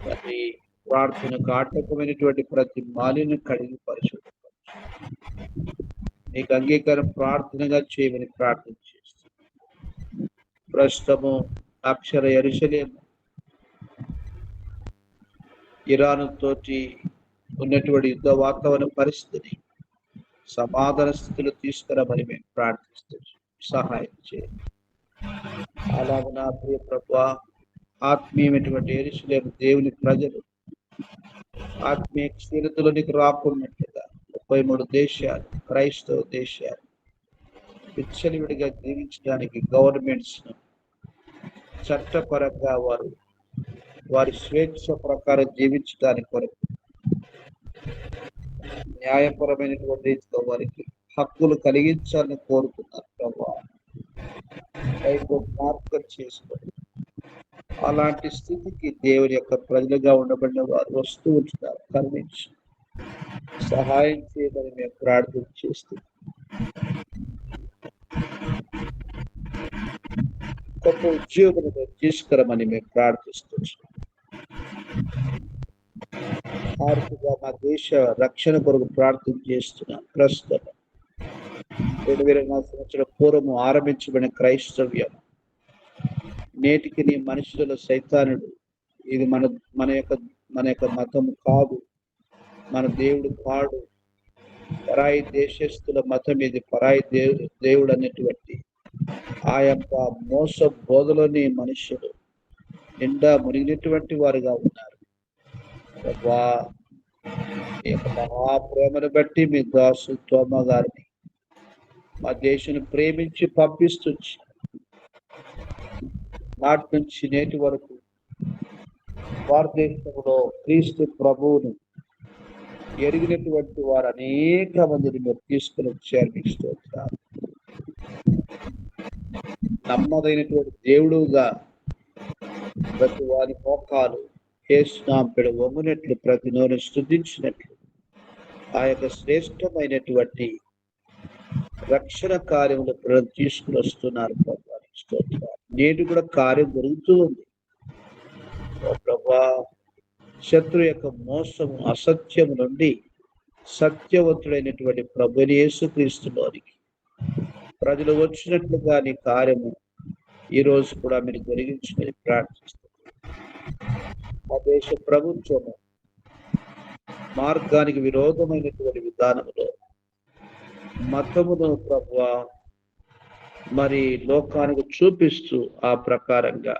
ప్రతి ప్రార్థనకు ఆటంకమైనటువంటి ప్రతి మాలిని కడిగి పరిశుద్ధపరచు. నీకు అంగీకారం ప్రార్థనగా చేయమని ప్రార్థన చేస్తాను. ప్రస్తుతము అక్షర యెరూషలేము ఇరాన్ తోటి ఉన్నటువంటి యుద్ధ వాతావరణ పరిస్థితిని సమాధాన స్థితిలో తీసుకురామని మేము ప్రార్థిస్తున్నాం. సహాయం చేయండి. అలాగే నా ప్రియ ప్రభువా, ఆత్మీయమైనటువంటి యెరూషలేము దేవుని ప్రజలు ఆత్మీయ క్షీణతలోనికి రాకున్నట్లుగా 33 దేశాలు, క్రైస్తవ దేశాలు విచ్చలవిడిగా జీవించడానికి గవర్నమెంట్స్ చట్టపరంగా వారి స్వేచ్ఛ ప్రకారం జీవించడానికి కొరకు న్యాయపరమైనటువంటి రీతిలో వారికి హక్కులు కలిగించాలని కోరుతున్నారు ప్రభావ. మార్పులు చేసుకోండి. అలాంటి స్థితికి దేవుని యొక్క ప్రజలుగా ఉండబడిన వారు వస్తూ ఉంటున్నారు. కరుణించి సహాయం చేయమని మేము ప్రార్థన చేస్తున్నాం. గొప్ప ఉద్యోగులను తీసుకురమని మేము ప్రార్థిస్తున్నాం. ఆర్థికంగా మా దేశ రక్షణ కొరకు ప్రార్థన చేస్తున్నాం. ప్రస్తుతం 2004 సంవత్సరాల పూర్వము ఆరంభించబడిన క్రైస్తవ్యం నేటికి నీ మనుషుల సైతానుడు ఇది మన యొక్క మతం కాదు, మన దేవుడు కాడు, పరాయి దేశస్తుల మతం ఇది, పరాయి దేవుడు అనేటువంటి ఆ యొక్క మోస బోధలోని మనుషులు నిండా మునిగినటువంటి వారుగా ఉన్నారు. ఈ యొక్క మహాప్రేమను బట్టి మీ దాసు తోమ గారిని మా దేశాన్ని ప్రేమించి పంపిస్తూ నాటి నుంచి నేటి వరకు భారతదేశంలో క్రీస్తు ప్రభువును ఎరిగినటువంటి వారు అనేక మందిని మీరు తీసుకుని వచ్చారు. మీకు స్తోత్రాలు. నమ్మదైనటువంటి దేవుడుగా ప్రతి వారి మోకాలు యేసునామమున వంగునట్లు ప్రతి నోరు స్తుతించినట్లు ఆ యొక్క శ్రేష్టమైనటువంటి రక్షణ కార్యములు తీసుకుని వస్తున్నారు ప్రభు. నేటి కూడా కార్యం జరుగుతూ ఉంది ప్రభా. శత్రు యొక్క మోసము అసత్యము నుండి సత్యవంతుడైనటువంటి ప్రభుని యేసుక్రీస్తులోనికి ప్రజలు వచ్చినట్లుగా నీ కార్యము ఈ రోజు కూడా మీరు జరిగించమని ప్రార్థిస్తున్నారు. మా దేశ ప్రభుత్వము మార్గానికి విరోధమైనటువంటి విధానంలో మతమును ప్రభువా మరి లోకానికి చూపిస్తూ ఆ ప్రకారంగా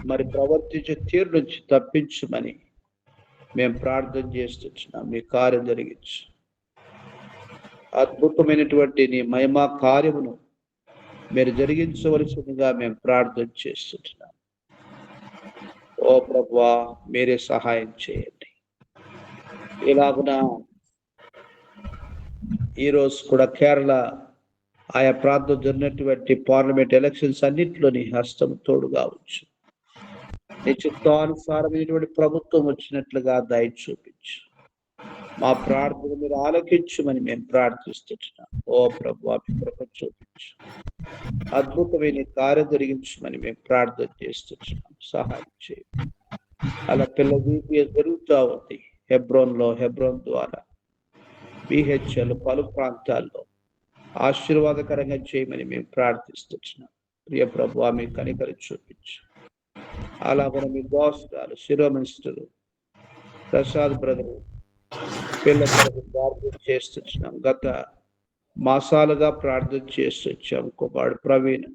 మరి ప్రవర్తించే తీరు నుంచి తప్పించమని మేము ప్రార్థన చేస్తున్నాం. మీ కార్యం జరిగించు. అద్భుతమైనటువంటి నీ మహిమా కార్యమును మీరు జరిగించవలసిందిగా మేము ప్రార్థన చేస్తున్నాం. ఓ ప్రభువా, మీరే సహాయం చేయండి. ఇలాగున ఈరోజు కూడా కేరళ ఆయా ప్రాంతం జరిగినటువంటి పార్లమెంట్ ఎలక్షన్స్ అన్నింటిలోని హస్తం తోడుగా వచ్చు. నీ చిత్తానుసారమైనటువంటి ప్రభుత్వం వచ్చినట్లుగా దయ చూపించు. మా ప్రార్థన మీరు ఆలకించమని మేము ప్రార్థిస్తున్నాం. ఓ ప్రభువా, మీ కృప చూపించు. అద్భుతమైన కార్యం జరిగించమని మేము ప్రార్థన చేస్తున్నాం. సహాయం చేయండి. అలా పిల్ల వీపీఎస్ జరుగుతూ ఉంది హెబ్రోన్ ద్వారా బిహెచ్ఎల్ పలు ప్రాంతాల్లో ఆశీర్వాదకరంగా చేయమని మేము ప్రార్థిస్తున్నాం. ప్రియ ప్రభువా, మీ కనికరి చూపించు. అలాగే మీ దోస్తాలు శిరో మినిస్టర్ ప్రసాద్ బ్రదరు పిల్ల కొరకు ప్రార్థన చేస్తున్నాం. గత మాసాలుగా ప్రార్థన చేస్తొచ్చాం. కుమారుడు ప్రవీణ్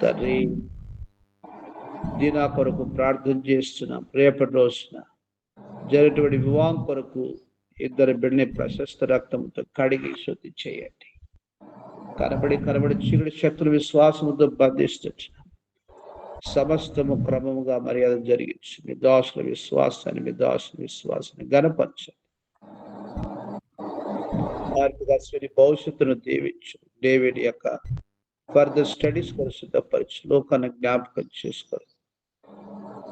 తండ్రి దీనా కొరకు ప్రార్థన చేస్తున్నాం. రేపటి రోజున జరిగినటువంటి వివాహం కొరకు ఇద్దరు బిడ్డని ప్రశస్త రక్తంతో కడిగి శుద్ధి చేయండి. కనబడి చీకటి శక్తుల విశ్వాసంతో బంధిస్తున్నాం. సమస్తము క్రమముగా మర్యాద జరిగించి మీ దాసుల విశ్వాసాన్ని గణపరచండి. భవిష్యత్తును దీవించు. డేవిడ్ యొక్క ఫర్దర్ స్టడీస్ కొరకు సిద్ధపరిచి లోకాన్ని జ్ఞాపకం చేసుకోరు.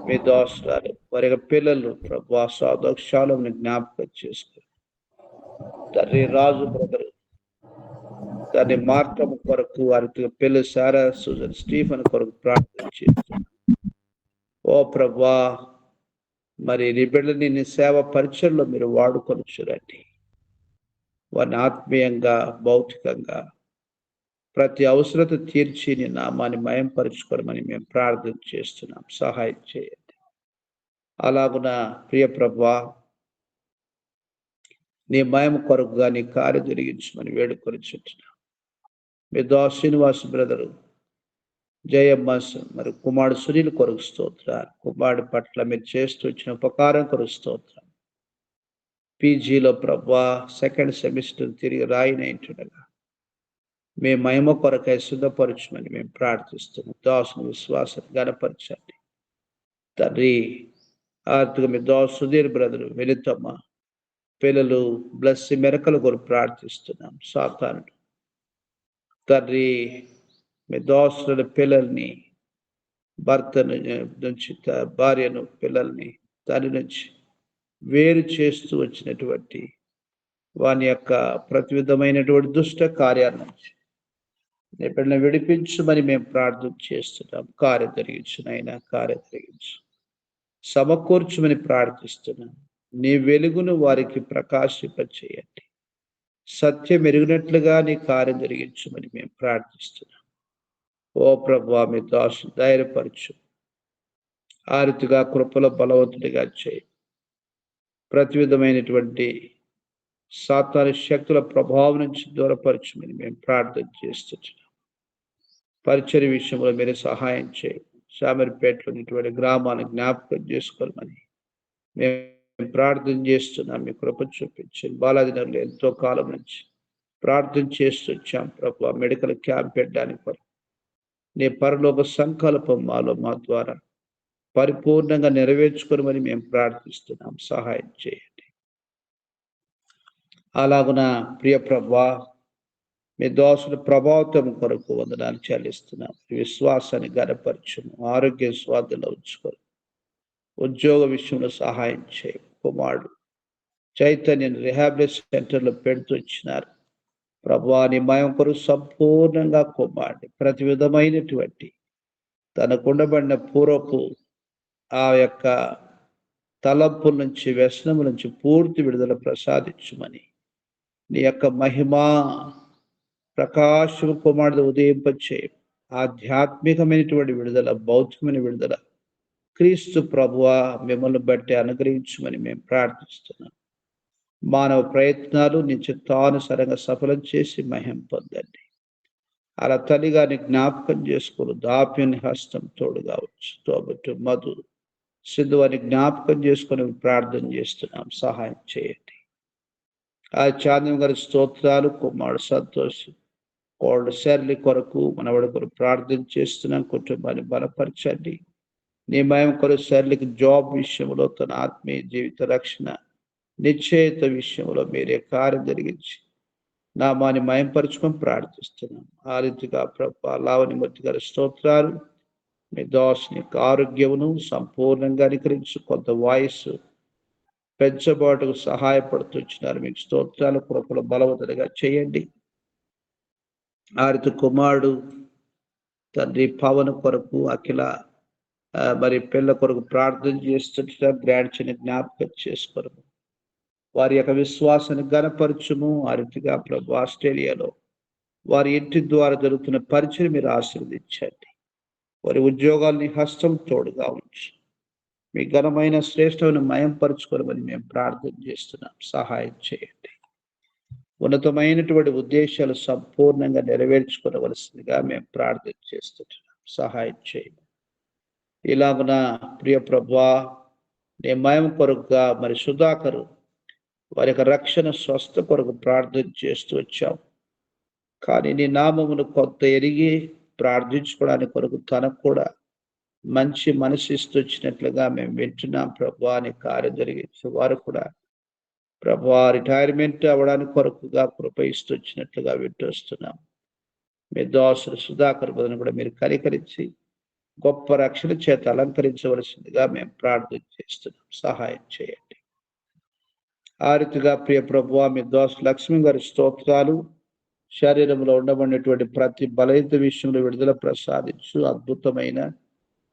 మీ దాసురాలు వారి యొక్క పిల్లలు ప్రభు సాధోక్షాలను జ్ఞాపకం చేసుకోరు. తండ్రి రాజు బ్రదరు దాన్ని మార్గం కొరకు వారి పిల్లలు సారా సుజన్ స్టీఫెన్ కొరకు ప్రార్థన చేస్తున్నారు. ఓ ప్రభా, మరి నీ బిడ్డని నీ సేవ పరిచయంలో మీరు వాడుకొని చూడండి. వారిని ఆత్మీయంగా భౌతికంగా ప్రతి అవసరత తీర్చి నీ నామాన్ని మయంపరుచుకోవడమని మేము ప్రార్థన చేస్తున్నాం. సహాయం చేయండి. అలాగున ప్రియ ప్రభా, నీ మయం కొరకుగా నీ కార్యం జరిగించమని వేడుకొని చుంటున్నాం. మీ దాస్ శ్రీనివాస్ బ్రదరు జయమ్మ మరి కుమారుడు సునీల్ కొరకు స్తోత్రాలు. కుమారుడి పట్ల మీరు చేస్తూ వచ్చిన ఉపకారం కొరకు స్తోత్రం. పీజీలో ప్రభా సెకండ్ సెమిస్టర్ తిరిగి రాయినైంటుండగా మీ మహిమ కొరకై సిద్ధపరచమని మేము ప్రార్థిస్తున్నాం. దాసుని విశ్వాసాన్ని గణపరచండి తండ్రి. ఆర్థిక మీ దాసు సుధీర్ బ్రదరు వెళుతమ్మ పిల్లలు బ్లస్సి మెరకల కొరకు ప్రార్థిస్తున్నాం. సాతానుడు తండ్రి మీ దాసుల పిల్లల్ని భర్తను నుంచి భార్యను పిల్లల్ని తల్లి నుంచి వేరు చేస్తూ వచ్చినటువంటి వాని యొక్క ప్రతి విధమైనటువంటి దుష్ట కార్యాల నుంచి ఎప్పుడైనా విడిపించమని మేము ప్రార్థన చేస్తున్నాం. కార్యం జరిగించు నాయనా, కార్యం జరిగించు. సమకూర్చమని ప్రార్థిస్తున్నాం. నీ వెలుగును వారికి ప్రకాశింపచేయండి. సత్యం ఎరిగినట్లుగా నీ కార్యం జరిగించమని మేము ప్రార్థిస్తున్నాం. ఓ ప్రభువా, మీ దాసు ధైర్యపరచు. ఆ రీతిగా కృపలో బలవంతుడిగా చేయి. ప్రతి విధమైనటువంటి సాతాను శక్తుల ప్రభావం నుంచి దూరపరచమని మేము ప్రార్థన చేస్తున్నాం. పరిచర్య విషయంలో మీరు సహాయం చేయి. శామర్పేటలో ఇటువంటి గ్రామాలను జ్ఞాపకం చేసుకోమని మేము ప్రార్థన చేస్తున్నాం. మీ కృప చూపించండి. బాలాజీనగర్లో ఎంతో కాలం నుంచి ప్రార్థన చేస్తూ వచ్చాం ప్రభు. మెడికల్ క్యాంప్ పెట్టడానికి నీ పరలోక సంకల్పం మా ద్వారా పరిపూర్ణంగా నెరవేర్చుకోమని మేము ప్రార్థిస్తున్నాం. సహాయం చేయండి. అలాగున ప్రియ ప్రభా, మీ దోషుల ప్రభావితం కొరకు వందనాలు చెల్లిస్తున్నాం. విశ్వాసాన్ని గణపరచును. ఆరోగ్య స్వాధీనంలో ఉంచుకొని ఉద్యోగ విషయంలో సహాయం చేయ. కుమారుడు చైతన్యం రిహాబిలిటేషన్ సెంటర్లో పెడుతూ ఇచ్చినారు ప్రభా. నీ మయం కొరకు సంపూర్ణంగా కుమారుడు ప్రతి విధమైనటువంటి తనకుండబడిన పూర్వపు ఆ యొక్క తలంపుల నుంచి వ్యసనము నుంచి పూర్తి విడుదల ప్రసాదించుమని నీ యొక్క మహిమా ప్రకాశము కుమారుడు ఉదయింపచే. ఆధ్యాత్మికమైనటువంటి విడుదల, భౌతికమైన విడుదల క్రీస్తు ప్రభువా మిమ్మల్ని బట్టి అనుగ్రహించమని మేము ప్రార్థిస్తున్నాం. మానవ ప్రయత్నాలు నీ చిత్తానుసారంగా సఫలం చేసి మహిమ పొందండి. అలా తల్లిగారిని జ్ఞాపకం చేసుకుని దాప్యుని హస్తం తోడుగా వచ్చు. తోబట్టు మధు సిద్ధు అని జ్ఞాపకం చేసుకుని ప్రార్థన చేస్తున్నాం. సహాయం చేయండి. ఆ చాంద్రం గారి స్తోత్రాలు. కుమారుడు సంతోష్ కోల్డ్ శర్లి కొరకు మనవడి కొరకు ప్రార్థన చేస్తున్నాం. కుటుంబాన్ని బలపరచండి. నీ మయం కొరకు శర్లికి జాబ్ విషయంలో తన ఆత్మీయ జీవిత రక్షణ నిశ్చయిత విషయంలో మీరే కార్యం జరిగించి నామాన్ని మయంపరుచుకొని ప్రార్థిస్తున్నాం. ఆ రీతిగా ప్రభా లావణిమూర్తి గారి స్తోత్రాలు. మీ దాసుని ఆరోగ్యమును సంపూర్ణంగా అనుకరించి కొంత వాయిస్ పెంచబాటుకు సహాయపడుతున్నారు. మీకు స్తోత్రాలు. కృపలో బలవంతులుగా చేయండి. ఆ రీతి కుమారుడు తండ్రి పవన్ కొరకు అఖిల మరి పిల్ల కొరకు ప్రార్థన చేస్తుంటే గ్రాండ్ చిన్న జ్ఞాపకం చేసుకోరు. వారి యొక్క విశ్వాసాన్ని గణపరచుము. ఆ రీతిగా ప్రభు ఆస్ట్రేలియాలో వారి ఇంటి ద్వారా జరుగుతున్న పరిచయం మీరు ఆశీర్వదించండి. వారి ఉద్యోగాల్ని హస్తం తోడుగా ఉంచు. మీ ఘనమైన శ్రేష్టమైన మయంపరచుకోమని మేము ప్రార్థన చేస్తున్నాం. సహాయం చేయండి. ఉన్నతమైనటువంటి ఉద్దేశాలు సంపూర్ణంగా నెరవేర్చుకోవలసిందిగా మేము ప్రార్థన చేస్తున్నాం. సహాయం చేయండి. ఇలాగున ప్రియ ప్రభువా, నీ మహిమ కొరకుగా మరి సుధాకరు వారి యొక్క రక్షణ స్వస్థ కొరకు ప్రార్థన చేస్తూ వచ్చాం. కానీ నీ నామమును కొంత ఎరిగి ప్రార్థించుకోవడానికి కొరకు తనకు కూడా మంచి మనసు ఇస్తూ వచ్చినట్లుగా మేము వింటున్నాం. ప్రభువా, నీ కార్యం జరిగించే వారు కూడా ప్రభువా రిటైర్మెంట్ అవ్వడానికి కొరకుగా కృప ఇస్తూ వచ్చినట్లుగా వింటూ వస్తున్నాం. మీ దాసుడు సుధాకర్ బదులు కూడా మీరు కనికరించి గొప్ప రక్షణ చేత అలంకరించవలసిందిగా మేము ప్రార్థన చేస్తున్నాం. సహాయం చేయండి. ఆ రీతిగా ప్రియ ప్రభువా, మీ దోస లక్ష్మి గారి స్తోత్రాలు. శరీరంలో ఉండబడినటువంటి ప్రతి బలహీనత విషయంలో విడుదల ప్రసాదించు. అద్భుతమైన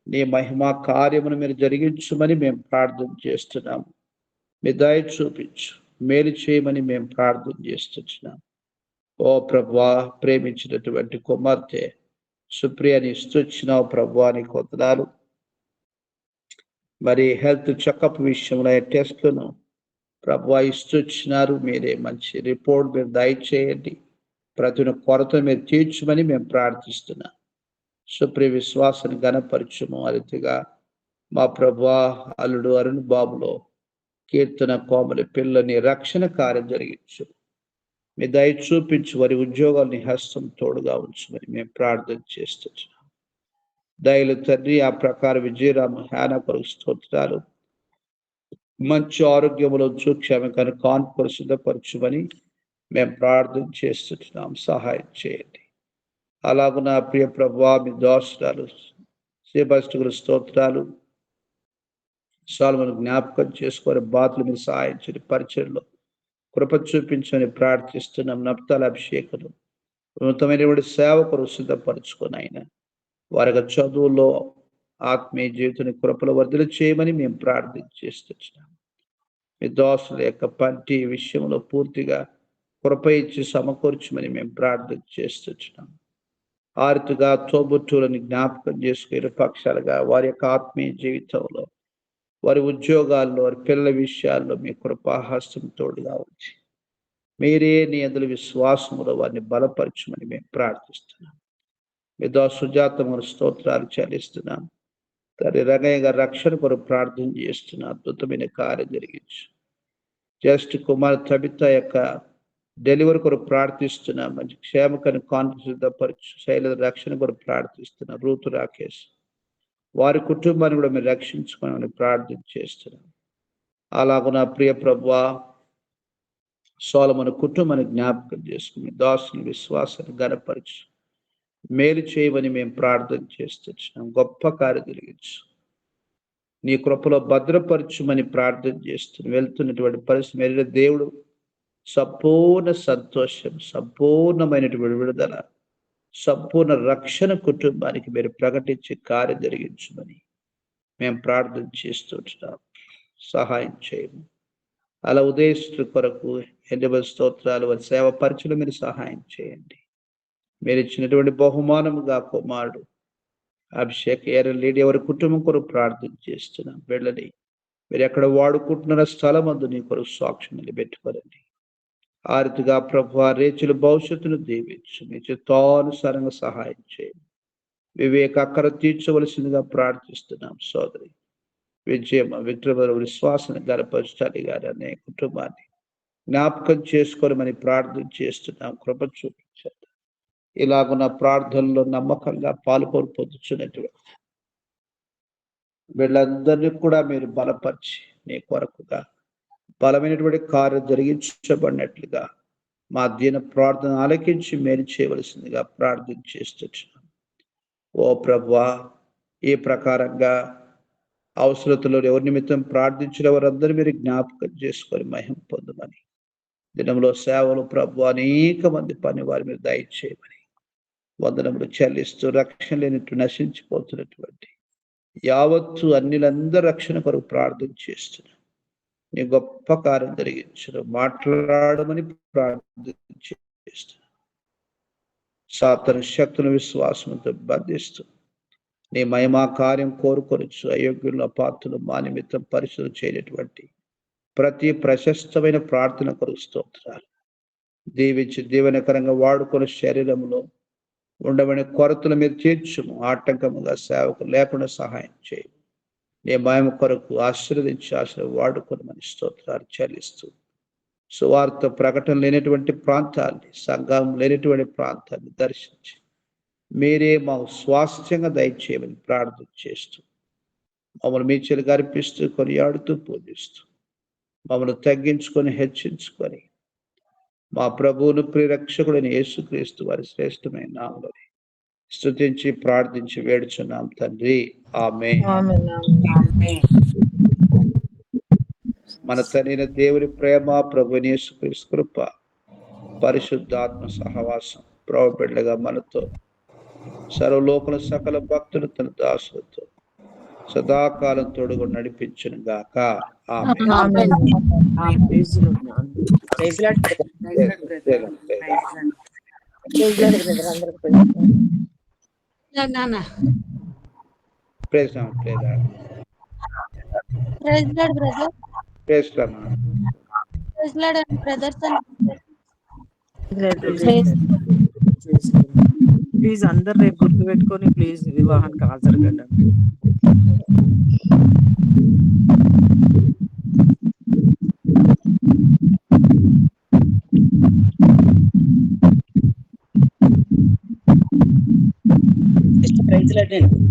నీ మహిమా కార్యమును మీరు జరిగించమని మేము ప్రార్థన చేస్తున్నాము. మీ దయ చూపించు, మేలు చేయమని మేము ప్రార్థన చేస్తున్నాం. ఓ ప్రభువా, ప్రేమించినటువంటి కుమార్తె సుప్రియని ఇస్తున్నావు ప్రభువా, నీకు వందనాలు. మరి హెల్త్ చెకప్ విషయంలో టెస్ట్లను ప్రభువా ఇస్తున్నారు. మీరే మంచి రిపోర్ట్ మీరు దయచేయండి. ప్రతి కొరత మీరు తీర్చమని మేము ప్రార్థిస్తున్నాం. సుప్రియ విశ్వాసాన్ని ఘనపరచుము. అరితిగా మా ప్రభువా అల్లుడు అరుణ్ బాబులో కీర్తన కోమలి పిల్లని రక్షణ కార్యం జరిగించు. మీ దయ చూపించి వారి ఉద్యోగాల్ని హస్తం తోడుగా ఉంచమని మేము ప్రార్థన చేస్తున్నాం. దయలు తండ్రి, ఆ ప్రకారం విజయరామ హ్యాన కొరకు స్తోత్రాలు. మంచి ఆరోగ్యములో క్షేమకను కాన్పురు సిద్ధపరచుమని మేము ప్రార్థన చేస్తున్నాం. సహాయం చేయండి. అలాగూ నా ప్రియ ప్రభువా, మీ దోషాలు శ్రీభస్తుగుల స్తోత్రాలు. సాల్మను జ్ఞాపకం చేసుకొని బాతులు మీరు సహాయం చేయండి. పరిచయంలో కృప చూపించమని ప్రార్థిస్తున్నాం. నప్తాల అభిషేకను ఉన్నతమైనటువంటి సేవకులు సిద్ధపరచుకొని ఆయన వారి చదువుల్లో ఆత్మీయ జీవితాన్ని కృపలో వర్ధలు చేయమని మేము ప్రార్థన చేస్తున్నాం. మీ దోషుల యొక్క పంటి విషయంలో పూర్తిగా కృప ఇచ్చి సమకూర్చమని మేము ప్రార్థన చేస్తున్నాం. ఆరుతుగా తోబుట్టువులను జ్ఞాపకం చేసుకునే పక్షాలుగా వారి యొక్క ఆత్మీయ జీవితంలో, వారి ఉద్యోగాల్లో, వారి పిల్లల విషయాల్లో మీ కృపాహస్తం తోడుగా వచ్చి మీరే నీ అందులో విశ్వాసములో వారిని బలపరచమని మేము ప్రార్థిస్తున్నాం. మీ సుజాతమును స్తోత్రాలు చెల్లిస్తున్నాం. తల్లి రంగయ్య గారి రక్షణ కొరకు ప్రార్థన చేస్తున్నా. అద్భుతమైన కార్యం జరిగించు. జస్ట్ కుమార్ తబిత యొక్క డెలివరీ కొరకు ప్రార్థిస్తున్నా. మంచి క్షేమకని కాన్ఫరెన్స్ సిద్ధపరచు. శైల రక్షణ కొరకు ప్రార్థిస్తున్నా. రూతు రాకేష్ వారి కుటుంబాన్ని కూడా మీరు రక్షించుకోమని ప్రార్థన చేస్తున్నాం. అలాగూ నా ప్రియ ప్రభువా, సోలమను కుటుంబాన్ని జ్ఞాపకం చేసుకుని దాసుని విశ్వాసాన్ని ఘనపరచు. మేలు చేయమని మేము ప్రార్థన చేస్తున్నాం. గొప్ప కార్యం జరిగించు. నీ కృపలో భద్రపరచుమని ప్రార్థన చేస్తున్నాం. వెళ్తున్నటువంటి పరిస్థితి మెరిన దేవుడు సంపూర్ణ సంతోషం, సంపూర్ణమైనటువంటి విడుదల, సంపూర్ణ రక్షణ కుటుంబానికి మీరు ప్రకటించి కార్యం జరిగించమని మేము ప్రార్థన చేస్తుంటున్నాం. సహాయం చేయము. అలా ఉదయశ్రీ కొరకు ఎన్నో స్తోత్రాలు వారి సేవ పరిచయం మీరు సహాయం చేయండి. మీరు ఇచ్చినటువంటి బహుమానముగా కుమారుడు అభిషేక్ ఏరలేడి ఎవరి కుటుంబం కొరకు ప్రార్థన చేస్తున్నాం. వెళ్ళని మీరు ఎక్కడ వాడుకుంటున్న స్థలం అందు నీ కొరకు సాక్ష్యం నిలబెట్టుకోరండి. ఆ రీతిగా ప్రభువా రేచుల భవిష్యత్తును దీవించు. మీ చిత్తానుసారంగా సహాయం చేయండి. వివేక అక్కర తీర్చవలసిందిగా ప్రార్థిస్తున్నాం. సోదరి విజయమ్మ విక్రమ విశ్వాసాన్ని గర్భపరచాలి గారి అనే కుటుంబాన్ని జ్ఞాపకం చేసుకోమని ప్రార్థన చేస్తున్నాం. కృప చూపించండి. ఇలాగున్న ప్రార్థనలో నమ్మకంగా పాల్గొని పొందుతున్నటువంటి వీళ్ళందరినీ కూడా మీరు బలపరిచి నీ కొరకుగా బలమైనటువంటి కార్యం జరిగించబడినట్లుగా మా దీన ప్రార్థన ఆలకించి మేలు చేయవలసిందిగా ప్రార్థన చేస్తున్నాం. ఓ ప్రభువా, ఈ ప్రకారంగా అవసరతలో ఎవరి నిమిత్తం ప్రార్థించిన వారందరూ మీరు జ్ఞాపకం చేసుకొని మహిమ పొందమని, దినంలో సేవలు ప్రభువా అనేక మంది పని వారి మీద దయచేయమని వందనములు చెల్లిస్తూ రక్షణ లేనట్టు నశించిపోతున్నటువంటి యావత్తు అన్నిలందరూ రక్షణ కొరకు ప్రార్థన చేస్తున్నాం. నీ గొప్ప కార్యం జరిగించడం మాట్లాడమని ప్రార్థన చేస్తున్నాం. సాతాను శక్తుల విశ్వాసంతో బంధిస్తూ నీ మహిమా కార్యం కోరుకొనొచ్చు. అయోగ్యుల పాత్రలు మా నిమిత్తం పరిశుద్ధి చేయనటువంటి ప్రతి ప్రశస్తమైన ప్రార్థన కొరకు స్తోత్రాలు. దీవించి దీవెనకరంగా వాడుకున్న శరీరంలో ఉండబడిన కొరతలు మీరు తీర్చుము, ఆటంకముగా సేవకు లేకుండా సహాయం చేయి. నీ మహిమ కొరకు ఆశీర్వదించి వాడుకొని మన స్తోత్రాలు చెల్లిస్తూ సువార్త ప్రకటన లేనటువంటి ప్రాంతాన్ని, సంఘం లేనటువంటి ప్రాంతాన్ని దర్శించి మీరే మా స్వాస్థ్యంగా దయచేయమని ప్రార్థన చేస్తూ మమ్మల్ని మీ చెలుగా అర్పిస్తూ కొనియాడుతూ పూజిస్తూ మమ్మల్ని తగ్గించుకొని హెచ్చించుకొని మా ప్రభువును ప్రియరక్షకుడైన యేసుక్రీస్తు వారి శ్రేష్టమైన నామములో స్తుతించి ప్రార్థించి వేడుచున్నాం తండ్రి, ఆమేన్. మన తండ్రి దేవుని ప్రేమ, ప్రభువైన యేసుక్రీస్తు కృప, పరిశుద్ధాత్మ సహవాసం ప్రభు బిడ్డగా మనతో సర్వలోకల సకల భక్తులు తన దాసులతో సదాకాలం తోడుగా నడిపించును గాక. ఆమేన్. నాన్న praise Lord, praise Lord. Praise Lord brother. Praise Lord నాన్న. Praise Lord and brothers and please అందరు రేపు గుర్తు పెట్టుకొని ప్లీజ్ వివాహానికి హాజరు కండి. ప్రైజ్ లార్డ్ అండి.